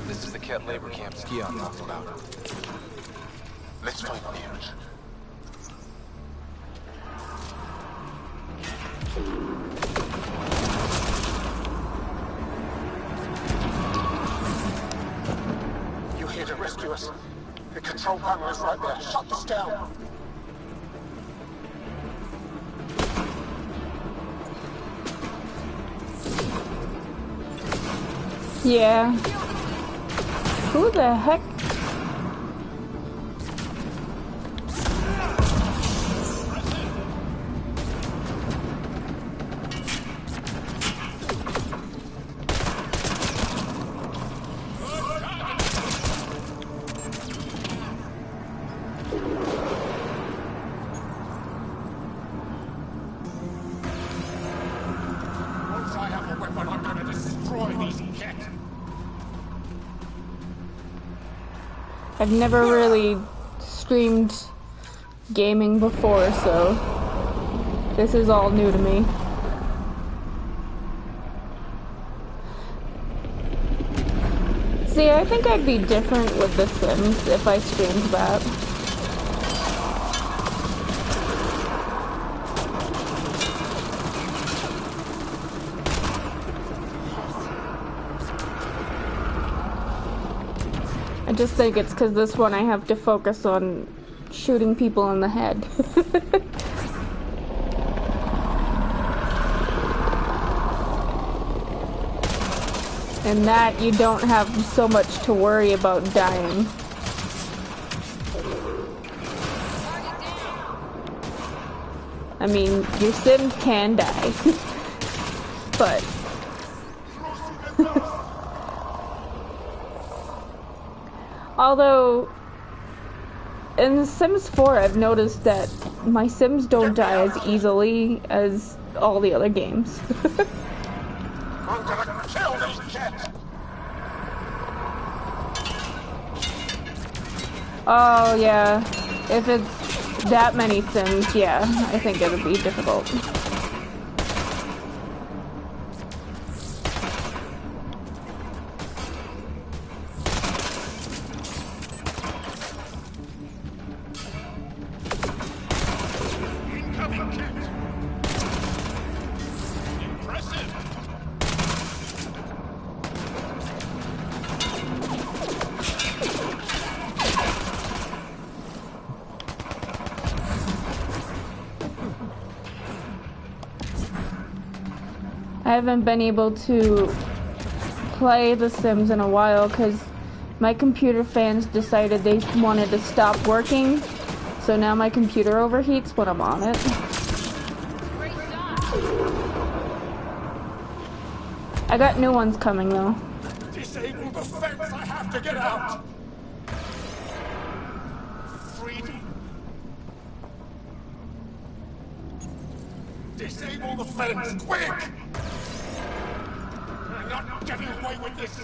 This is the Ket labor camp Scion talked about. Let's find News. You're here to rescue us. The control panel is right there. Shut this down. Yeah. Who the heck? Once I have a weapon, I'm gonna destroy these Ket. I've never really streamed gaming before, so this is all new to me. See, I think I'd be different with The Sims if I streamed that. I just think it's because this one I have to focus on shooting people in the head. And that you don't have so much to worry about dying. I mean, your Sim can die, but although in The Sims 4 I've noticed that my Sims don't die as easily as all the other games. I'm gonna kill these Ket. Oh yeah, if it's that many Sims, yeah, I think it'll be difficult. Incoming Ket. Impressive. haven't been able to play The Sims in a while because my computer fans decided they wanted to stop working. So now my computer overheats when I'm on it. I got new ones coming though. Disable the fence! I have to get out! Freedom! Disable the fence, quick! I'm not getting away with this!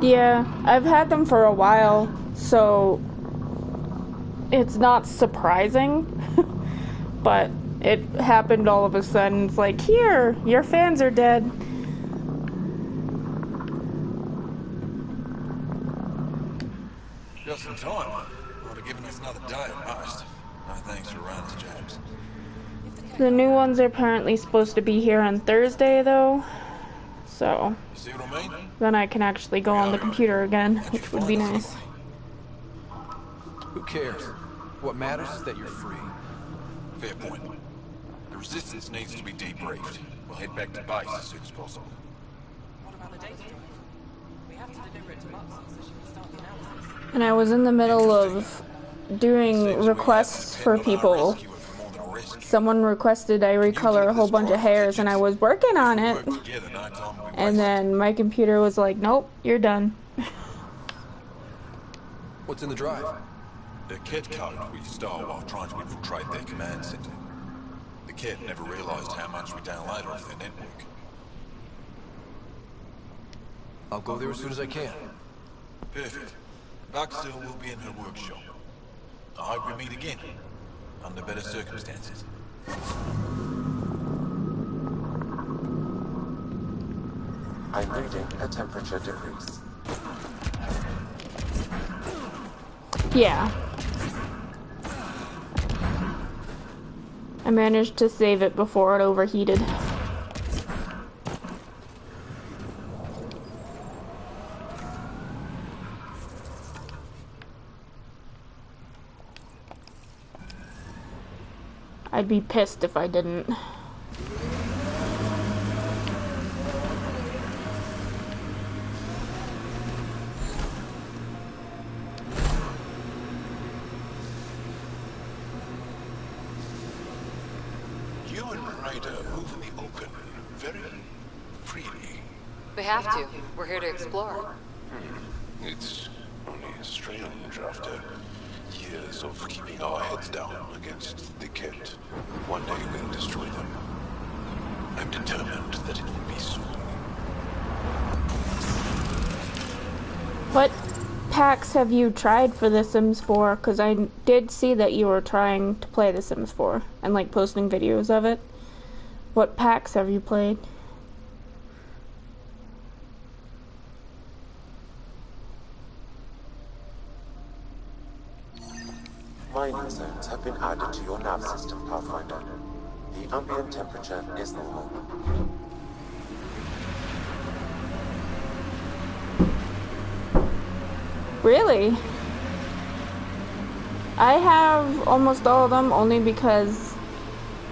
Yeah, I've had them for a while, so it's not surprising, but it happened all of a sudden. It's like, here, your fans are dead. Just in time. Would have given us another day at most. No thanks for Ryan's jabs. The new ones are apparently supposed to be here on Thursday, though. So, See what I mean? then I can actually go on the computer again, which would be nice. Who cares? What matters is that you're free. Fair point. The Resistance needs to be debriefed. We'll head back to base as soon as possible. What about the data drive? We have to deliver it to Mopsy so she can start the analysis. And I was in the middle of doing requests for people. Someone requested I recolor a whole bunch of hairs, and I was working on it. And then my computer was like, nope, you're done. What's in the drive? The Ket code we stole while trying to infiltrate their command center. The Ket never realized how much we downloaded off their network. I'll go there as soon as I can. Perfect. Buckstill will be in her workshop. I hope we meet again, under better circumstances. I'm reading a temperature decrease. Yeah. I managed to save it before it overheated. I'd be pissed if I didn't. You and Ryder move in the open very freely. We have to. We're here to explore. It's only strange after years of keeping our heads down against the Ket. One day we'll destroy them. I'm determined that it will be soon. What packs have you tried for The Sims 4? Because I did see that you were trying to play The Sims 4 and like posting videos of it. What packs have you played? Mining zones have been added to your nav system, Pathfinder. The ambient temperature is normal. Really? I have almost all of them only because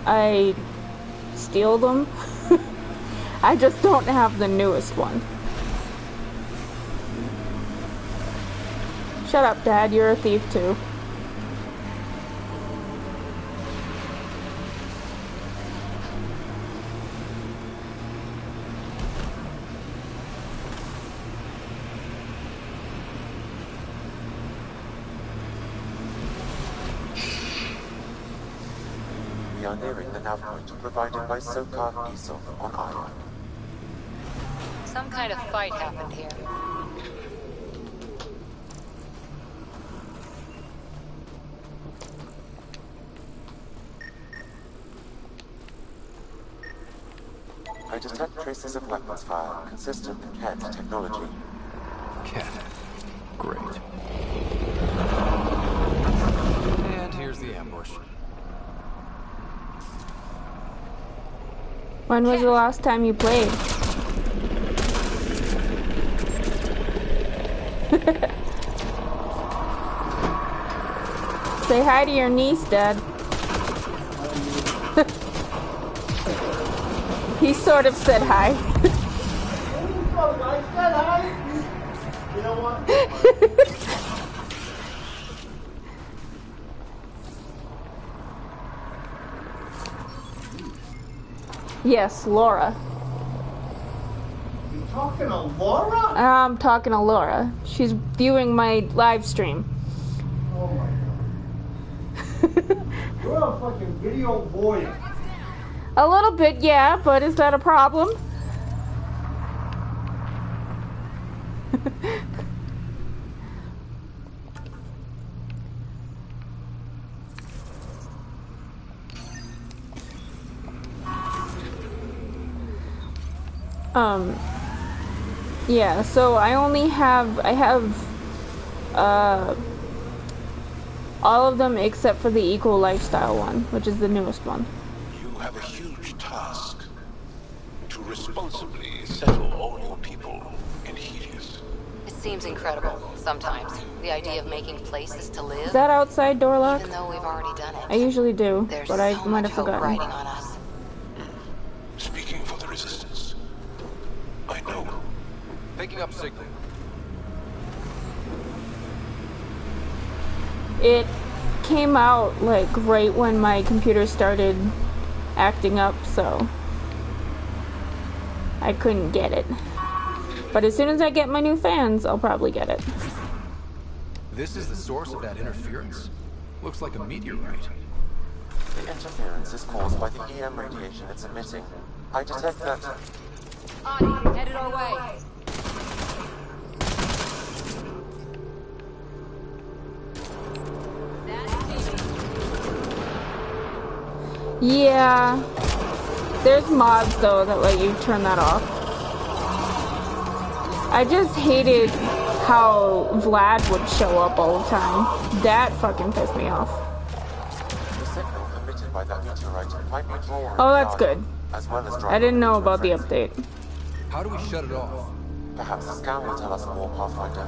I steal them. I just don't have the newest one. Shut up, Dad. You're a thief too. We are nearing the nav point provided by Sokar Isov on Aya. Some kind of fight happened here. I detect traces of weapons fire consistent with Ket technology. Ket. Great. And here's the ambush. When was the last time you played? Say hi to your niece, Dad. He sort of said hi. You know what? Yes, Laura. You talking to Laura? I'm talking to Laura. She's viewing my live stream. Oh my god. You're a fucking video voyeur. A little bit, yeah, but is that a problem? Yeah, so I have all of them except for the equal lifestyle one, which is the newest one. You have a huge task to responsibly settle all your people in Helios. It seems incredible, sometimes. The idea of making places to live. Is that outside door lock? Even though we've already done it. I usually do, There's but I so might much have hope forgotten. riding on us. Speaking for the Resistance, I know. Picking up signal. It came out like right when my computer started acting up, so I couldn't get it. But as soon as I get my new fans, I'll probably get it. This is the source of that interference? Looks like a meteorite. The interference is caused by the EM radiation it's emitting. I detect that... Audie, headed our way. Yeah. There's mods though that let you turn that off. I just hated how Vlad would show up all the time. That fucking pissed me off. The signal emitted by that meteorite might be drawn... Oh, that's good. As well as I didn't know about the update. How do we shut it off? Perhaps the scan will tell us more, Pathfinder.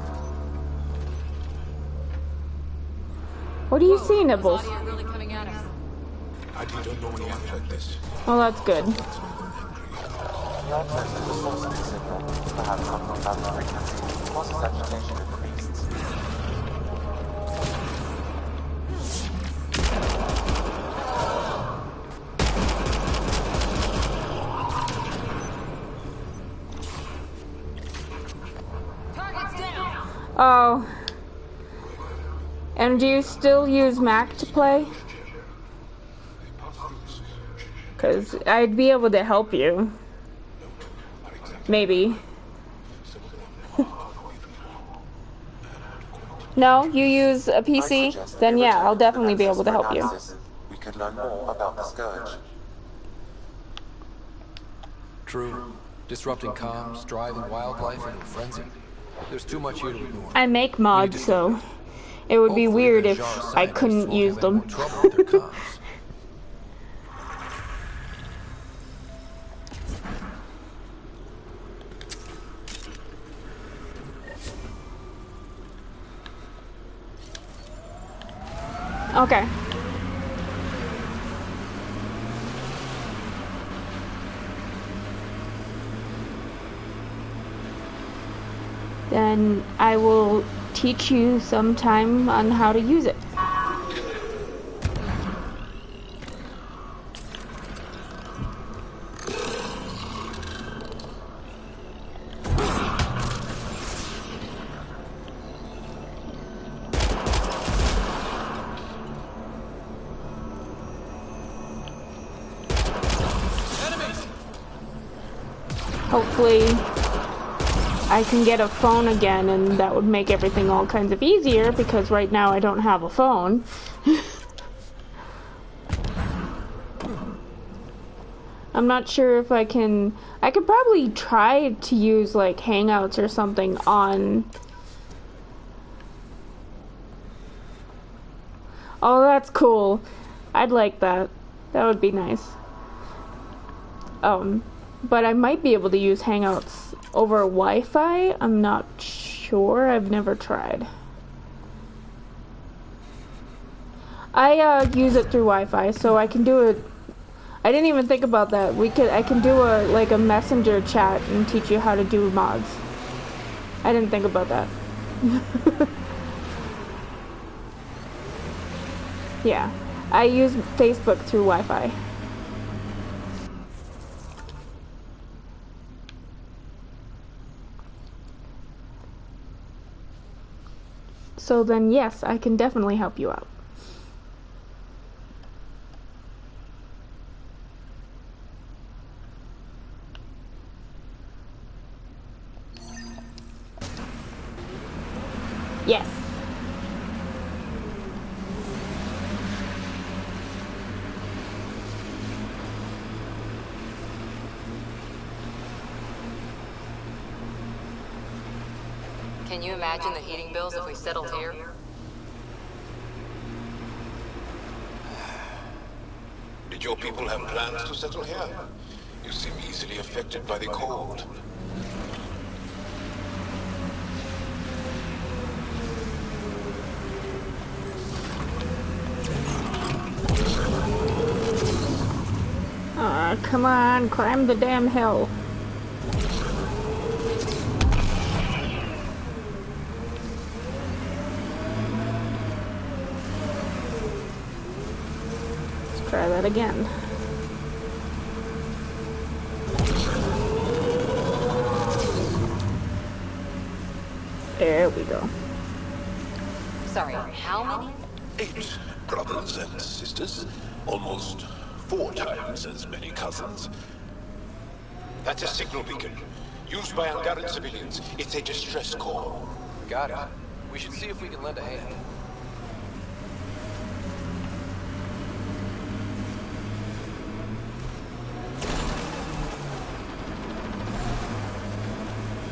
What do you see, Nibbles? Really coming at us. I don't normally act like this. Oh, that's good. The advent of the source of the signal, perhaps something about the frequency, causes agitation in the beasts. Target's down. Oh. And do you still use Mac to play? Because I'd be able to help you. Maybe. No, you use a PC? Then yeah, I'll definitely be able to help you. We could learn more about the Scourge. True. Disrupting comms, driving wildlife into a frenzy. There's too much here to ignore. I make mods, so it would be weird if I couldn't use them. Okay. Then I will teach you sometime on how to use it. Hopefully I can get a phone again, and that would make everything all kinds of easier, because right now I don't have a phone. I'm not sure if I can... I could probably try to use like Hangouts or something on... Oh, that's cool. I'd like that. That would be nice. But I might be able to use Hangouts over Wi-Fi. I'm not sure. I've never tried. I use it through Wi-Fi, so I can do it. I didn't even think about that. I can do a messenger chat and teach you how to do mods. I didn't think about that. Yeah, I use Facebook through Wi-Fi. So then, yes, I can definitely help you out. Yes. Can you imagine the heating bills if we settled here? Did your people have plans to settle here? You seem easily affected by the cold. Come on, climb the damn hill. Let's try that again. There we go. Sorry, how many? 8 brothers and sisters. Almost 4 times as many cousins. That's a signal beacon. Used by Angaran civilians. It's a distress call. Got it. We should see if we can lend a hand.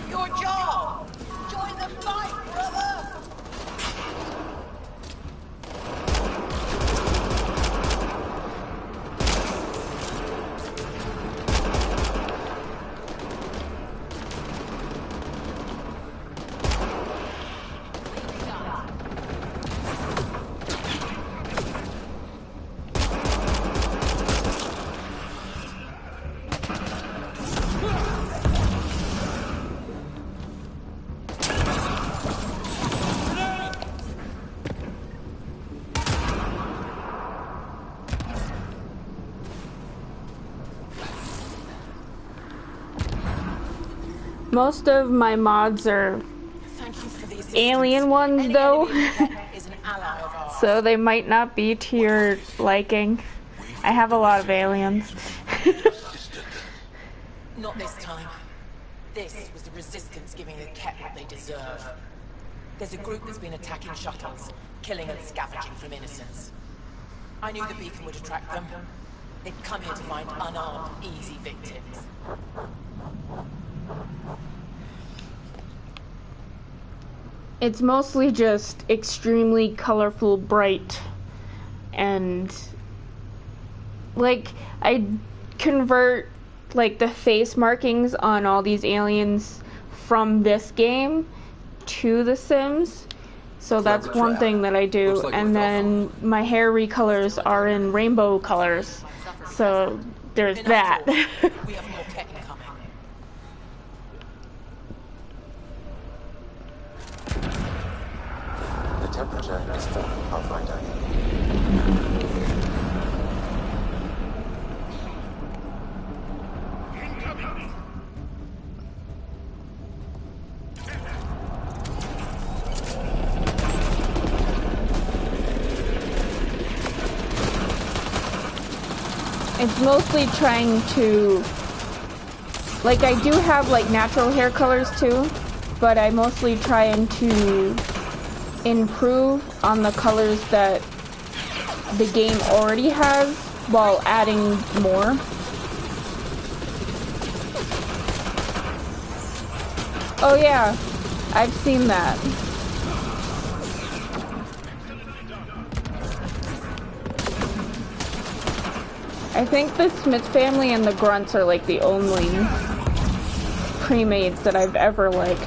Your job! Join the fight, brother! Most of my mods are alien ones, though, so they might not be to your liking. I have a lot of aliens. Not this time. This was the Resistance giving the Ket what they deserve. There's a group that's been attacking shuttles, killing and scavenging from innocents. I knew the beacon would attract them. They'd come here to find unarmed, easy victims. It's mostly just extremely colorful, bright, and like I convert like the face markings on all these aliens from this game to The Sims. So that's one thing that I do, and then my hair recolors are in rainbow colors. So there's that. We have more Ket incoming. The temperature is falling, Pathfinder. It's mostly trying to, like, I do have like natural hair colors too, but I mostly trying to improve on the colors that the game already has while adding more. Oh yeah, I've seen that. I think the Smith family and the Grunts are like the only pre-mades that I've ever liked.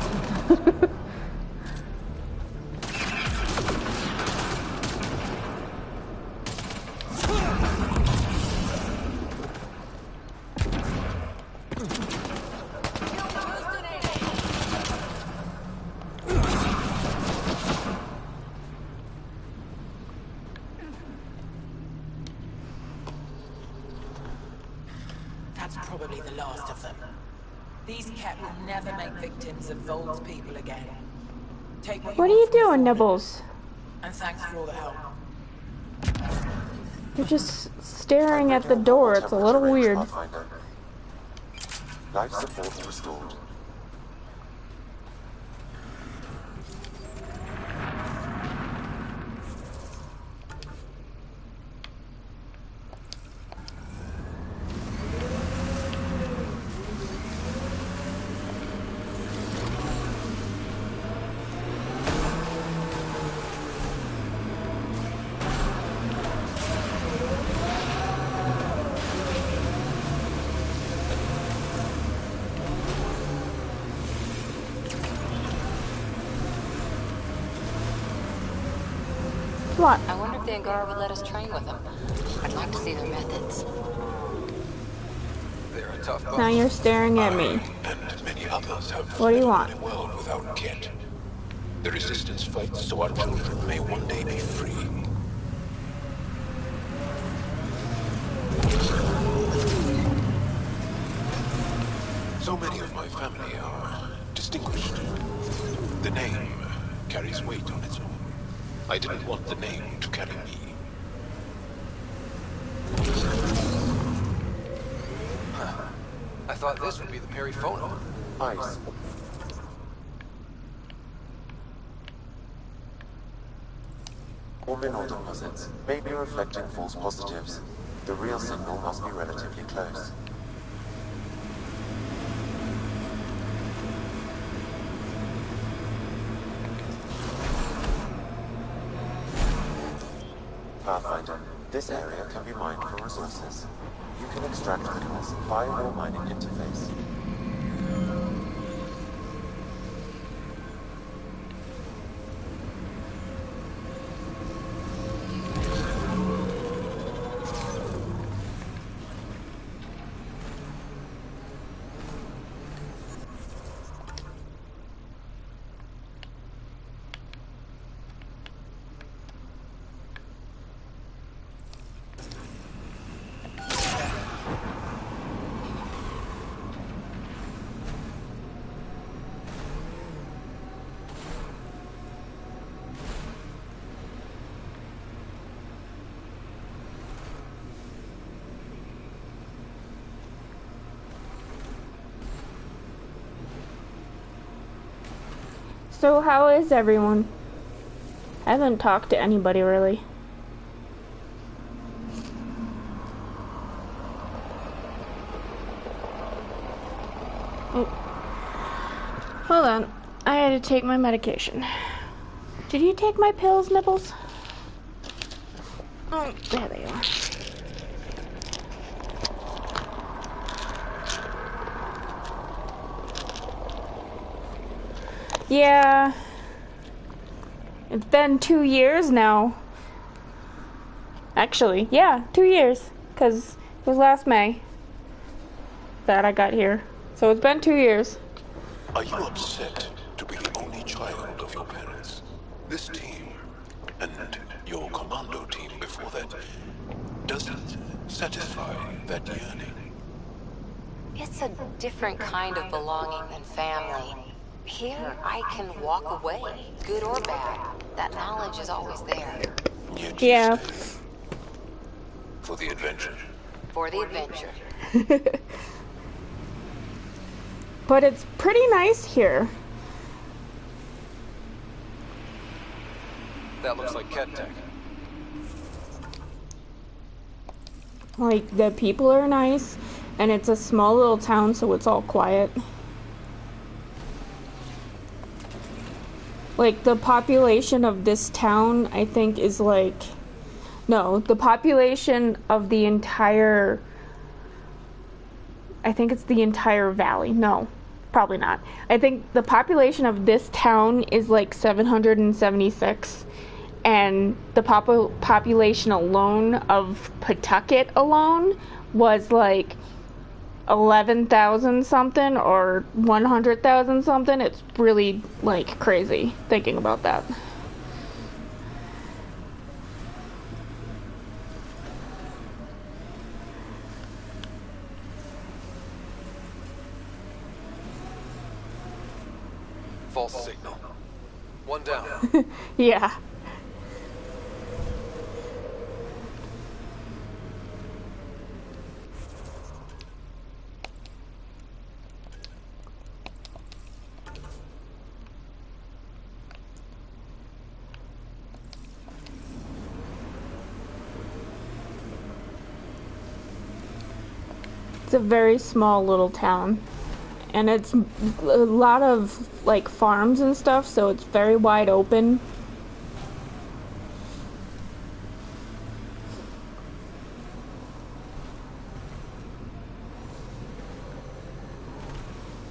That's probably the last of them. These Ket will never make victims of Vol's people again. Take What are you doing, Nibbles? And thanks for all the help. You're just staring at the door. It's a little weird. Life support restored. What? I wonder if the Angara would let us train with them. I'd like to see their methods. They're a tough Now you're staring at me. And many others have What do you want? lived in a world without Ket. The Resistance fights so our children may one day be free. So many of my family are distinguished. The name carries weight on its own. I didn't want the name to carry me. I thought this would be the Periphono. Ice. Or mineral deposits may be reflecting false positives. The real signal must be relatively close. Pathfinder, this area can be mined for resources. You can extract minerals via your mining interface. So how is everyone? I haven't talked to anybody really. Oh. Hold on. I had to take my medication. Did you take my pills, Nibbles? Oh, there they are. Yeah, it's been 2 years now. Actually, yeah, 2 years, because it was last May that I got here. So it's been 2 years. Are you upset to be the only child of your parents? This team, and your commando team before that, doesn't satisfy that yearning? It's a different kind of belonging than family. Here, I can walk away, good or bad. That knowledge is always there. Yeah. For the adventure. For the adventure. But it's pretty nice here. That looks like Ket Tech. Like, the people are nice, and it's a small little town, so it's all quiet. Like, the population of this town, I think, is like No, the population of the entire... I think it's the entire valley. No, probably not. I think the population of this town is like 776, and the population alone of Pawtucket alone was like 11,000 something or 100,000 something. It's really like crazy thinking about that. False signal. One down. Yeah. It's a very small little town. And it's a lot of like farms and stuff, so it's very wide open.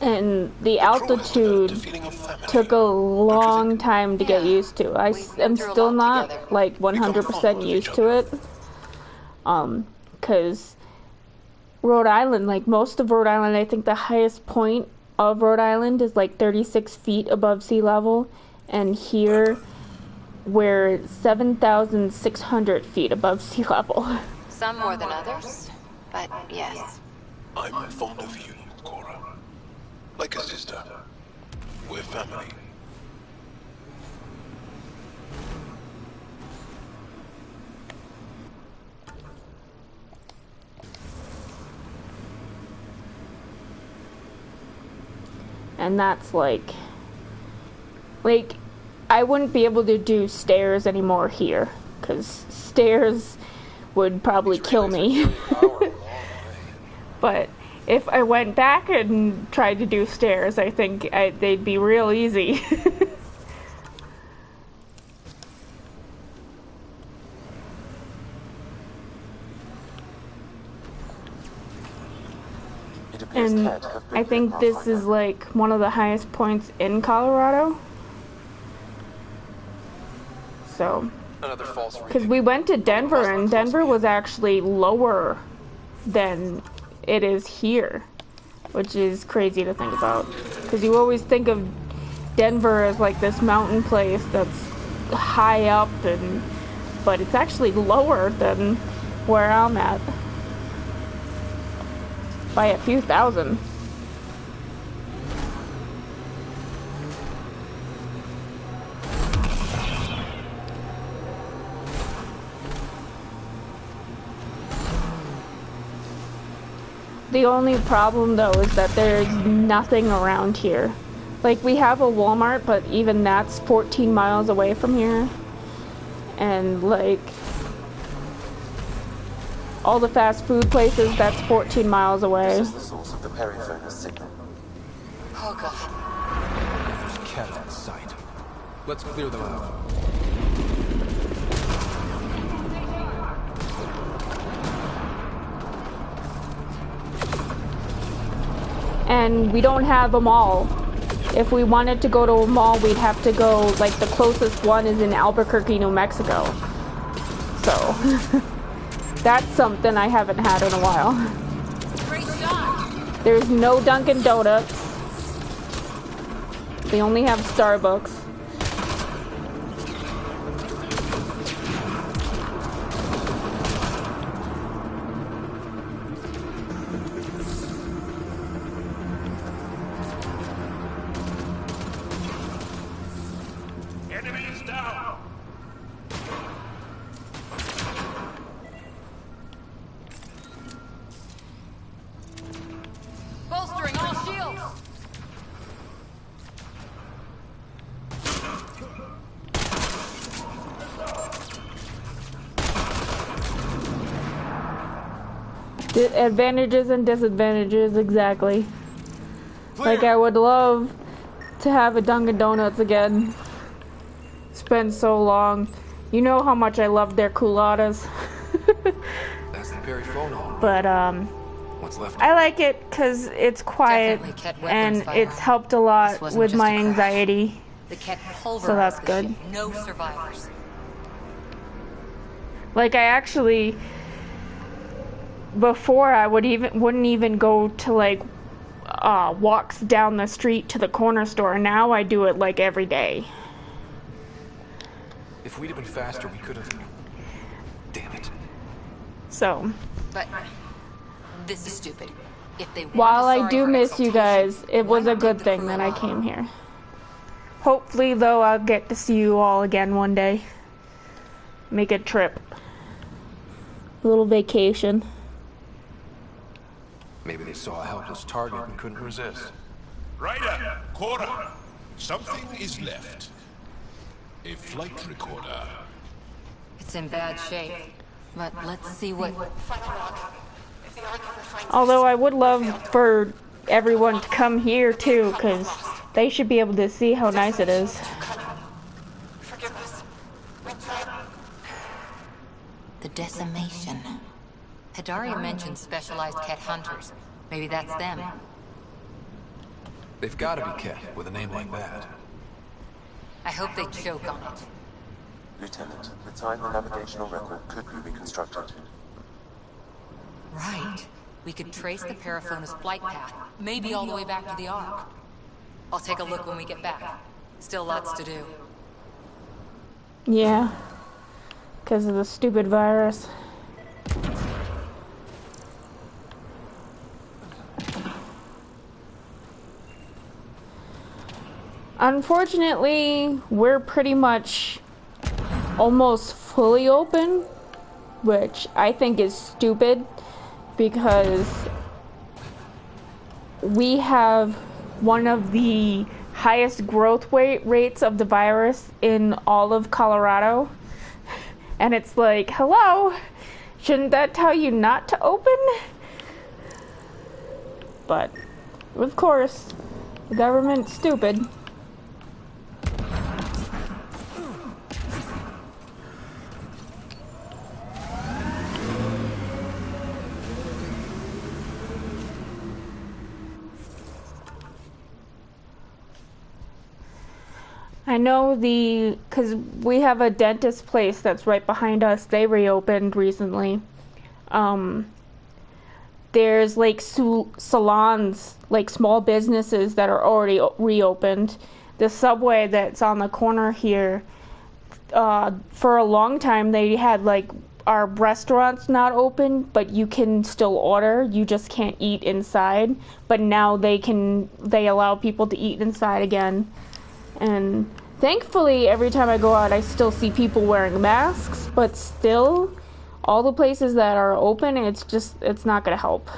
And the altitude took a long time to get used to. I am still not like 100% used to it. 'Cause Rhode Island, like most of Rhode Island, I think the highest point of Rhode Island is like 36 feet above sea level, and here we're 7,600 feet above sea level. Some more than others, but yes. I'm fond of you, Cora. Like a sister. We're family. And that's like I wouldn't be able to do stairs anymore here, because stairs would probably kill me. But if I went back and tried to do stairs, I think they'd be real easy. And I think this is like one of the highest points in Colorado. So, because we went to Denver, and Denver was actually lower than it is here, which is crazy to think about. Because you always think of Denver as like this mountain place that's high up, but it's actually lower than where I'm at. By a few thousand. The only problem though is that there's nothing around here. Like we have a Walmart, but even that's 14 miles away from here. And like all the fast food places, that's 14 miles away. This is the source of the periphonous signal. Oh god. There's cats on sight. Let's clear them out. And we don't have a mall. If we wanted to go to a mall, we'd have to go, like the closest one is in Albuquerque, New Mexico. So that's something I haven't had in a while. There's no Dunkin' Donuts. They only have Starbucks. Enemies down! Bolstering all shields! Advantages and disadvantages, exactly. Like, I would love to have a Dunkin' Donuts again. It's been so long. You know how much I love their culottes. That's the Perry phone home. But, what's left? I like it because it's quiet and it's helped a lot with my anxiety. The Ket So that's good. ship. No survivors. Like, I actually, before I wouldn't even go to, like, walks down the street to the corner store. Now I do it, like, every day. If we'd have been faster, we could have... Damn it. So. But this is stupid. If they While I do miss you guys, it was a good thing that I came here. Hopefully, though, I'll get to see you all again one day. Make a trip. A little vacation. Maybe they saw a helpless target and couldn't resist. Ryder, Cora, something is left. A flight recorder. It's in bad shape. But let's see what... Although I would love for everyone to come here too, because they should be able to see how nice it is. The decimation. Hidari mentioned specialized Ket hunters. Maybe that's them. They've got to be Ket with a name like that. I hope they choke on it. Lieutenant, the time the navigational record could be reconstructed. Right. We could trace the Paraphona's flight path, maybe all the way back to the Ark. I'll take a look when we get back. Still lots to do. Yeah. Because of the stupid virus. Unfortunately, we're pretty much almost fully open, which I think is stupid because we have one of the highest growth rates of the virus in all of Colorado. And it's like, hello, shouldn't that tell you not to open? But, of course, the government's stupid. I know because we have a dentist place that's right behind us. They reopened recently. There's like salons, like small businesses that are already reopened. The Subway that's on the corner here, for a long time they had like our restaurants not open, but you can still order. You just can't eat inside. But now they allow people to eat inside again. And thankfully, every time I go out, I still see people wearing masks, but still, all the places that are open, it's not gonna help.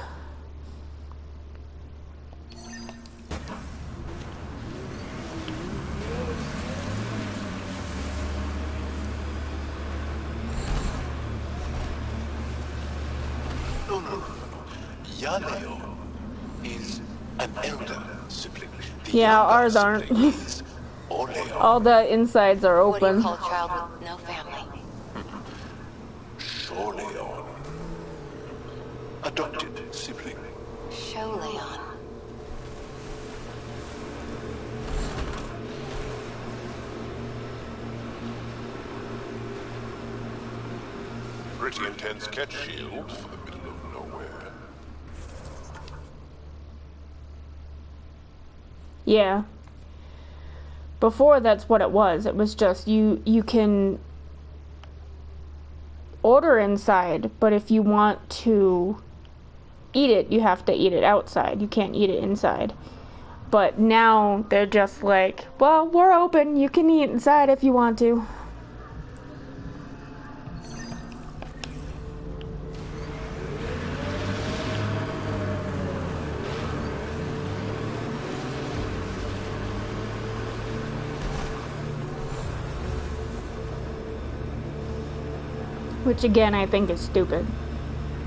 No. Yaleo is an elder sibling. Yeah, ours aren't. All the insides are open. What do you call a child with no family? Sholeon. Adopted sibling. Sholeon. Pretty intense Ket shield for the middle of nowhere. Yeah. Before, that's what it was. It was just you can order inside, but if you want to eat it, you have to eat it outside. You can't eat it inside. But now they're just like, well, we're open. You can eat inside if you want to. Which again, I think is stupid.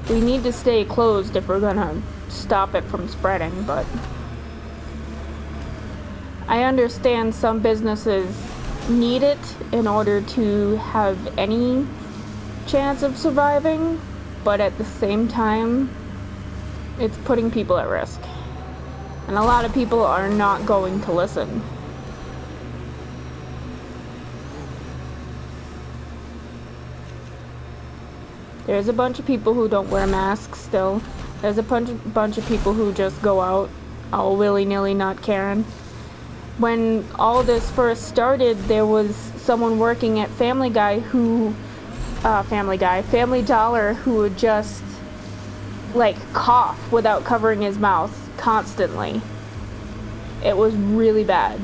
We need to stay closed if we're gonna stop it from spreading, but I understand some businesses need it in order to have any chance of surviving, but at the same time, it's putting people at risk. And a lot of people are not going to listen. There's a bunch of people who don't wear masks still. There's a bunch of people who just go out all willy-nilly, not caring. When all this first started, there was someone working at Family Dollar who would just like cough without covering his mouth constantly. It was really bad.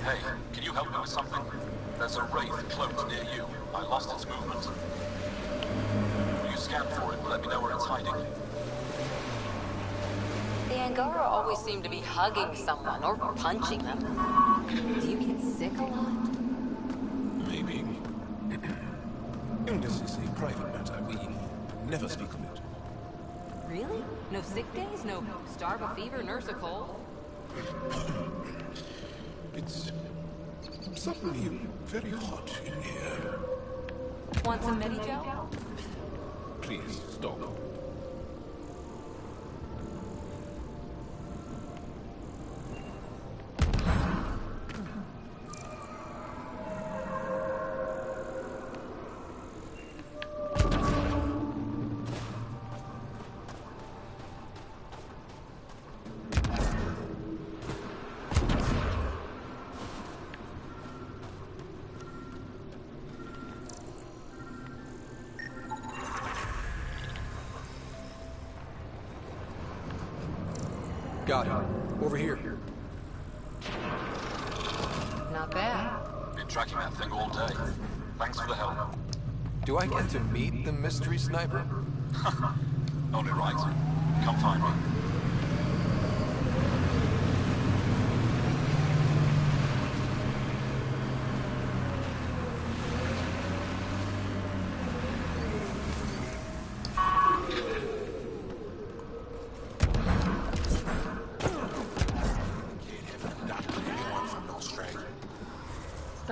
Hey, can you help me with something? There's a wraith cloaked near you. I lost its movement. Will you scan for it and let me know where it's hiding? The Angara always seem to be hugging someone or punching them. Do you get sick a lot? Maybe. Illness is a private matter. We never speak of it. Really? No sick days? No starve a fever, nurse a cold? It's suddenly very hot in here. Want some Medi-gel? Please, stop. Got it. Over here. Not bad. Been tracking that thing all day. Thanks for the help. Do I get to meet the mystery sniper? Only right. Come find me.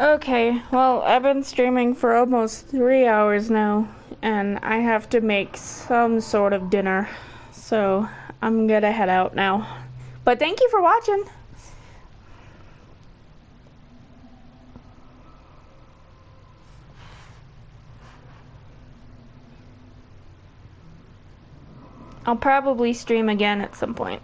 Okay, well, I've been streaming for almost 3 hours now, and I have to make some sort of dinner, so I'm gonna head out now. But thank you for watching! I'll probably stream again at some point.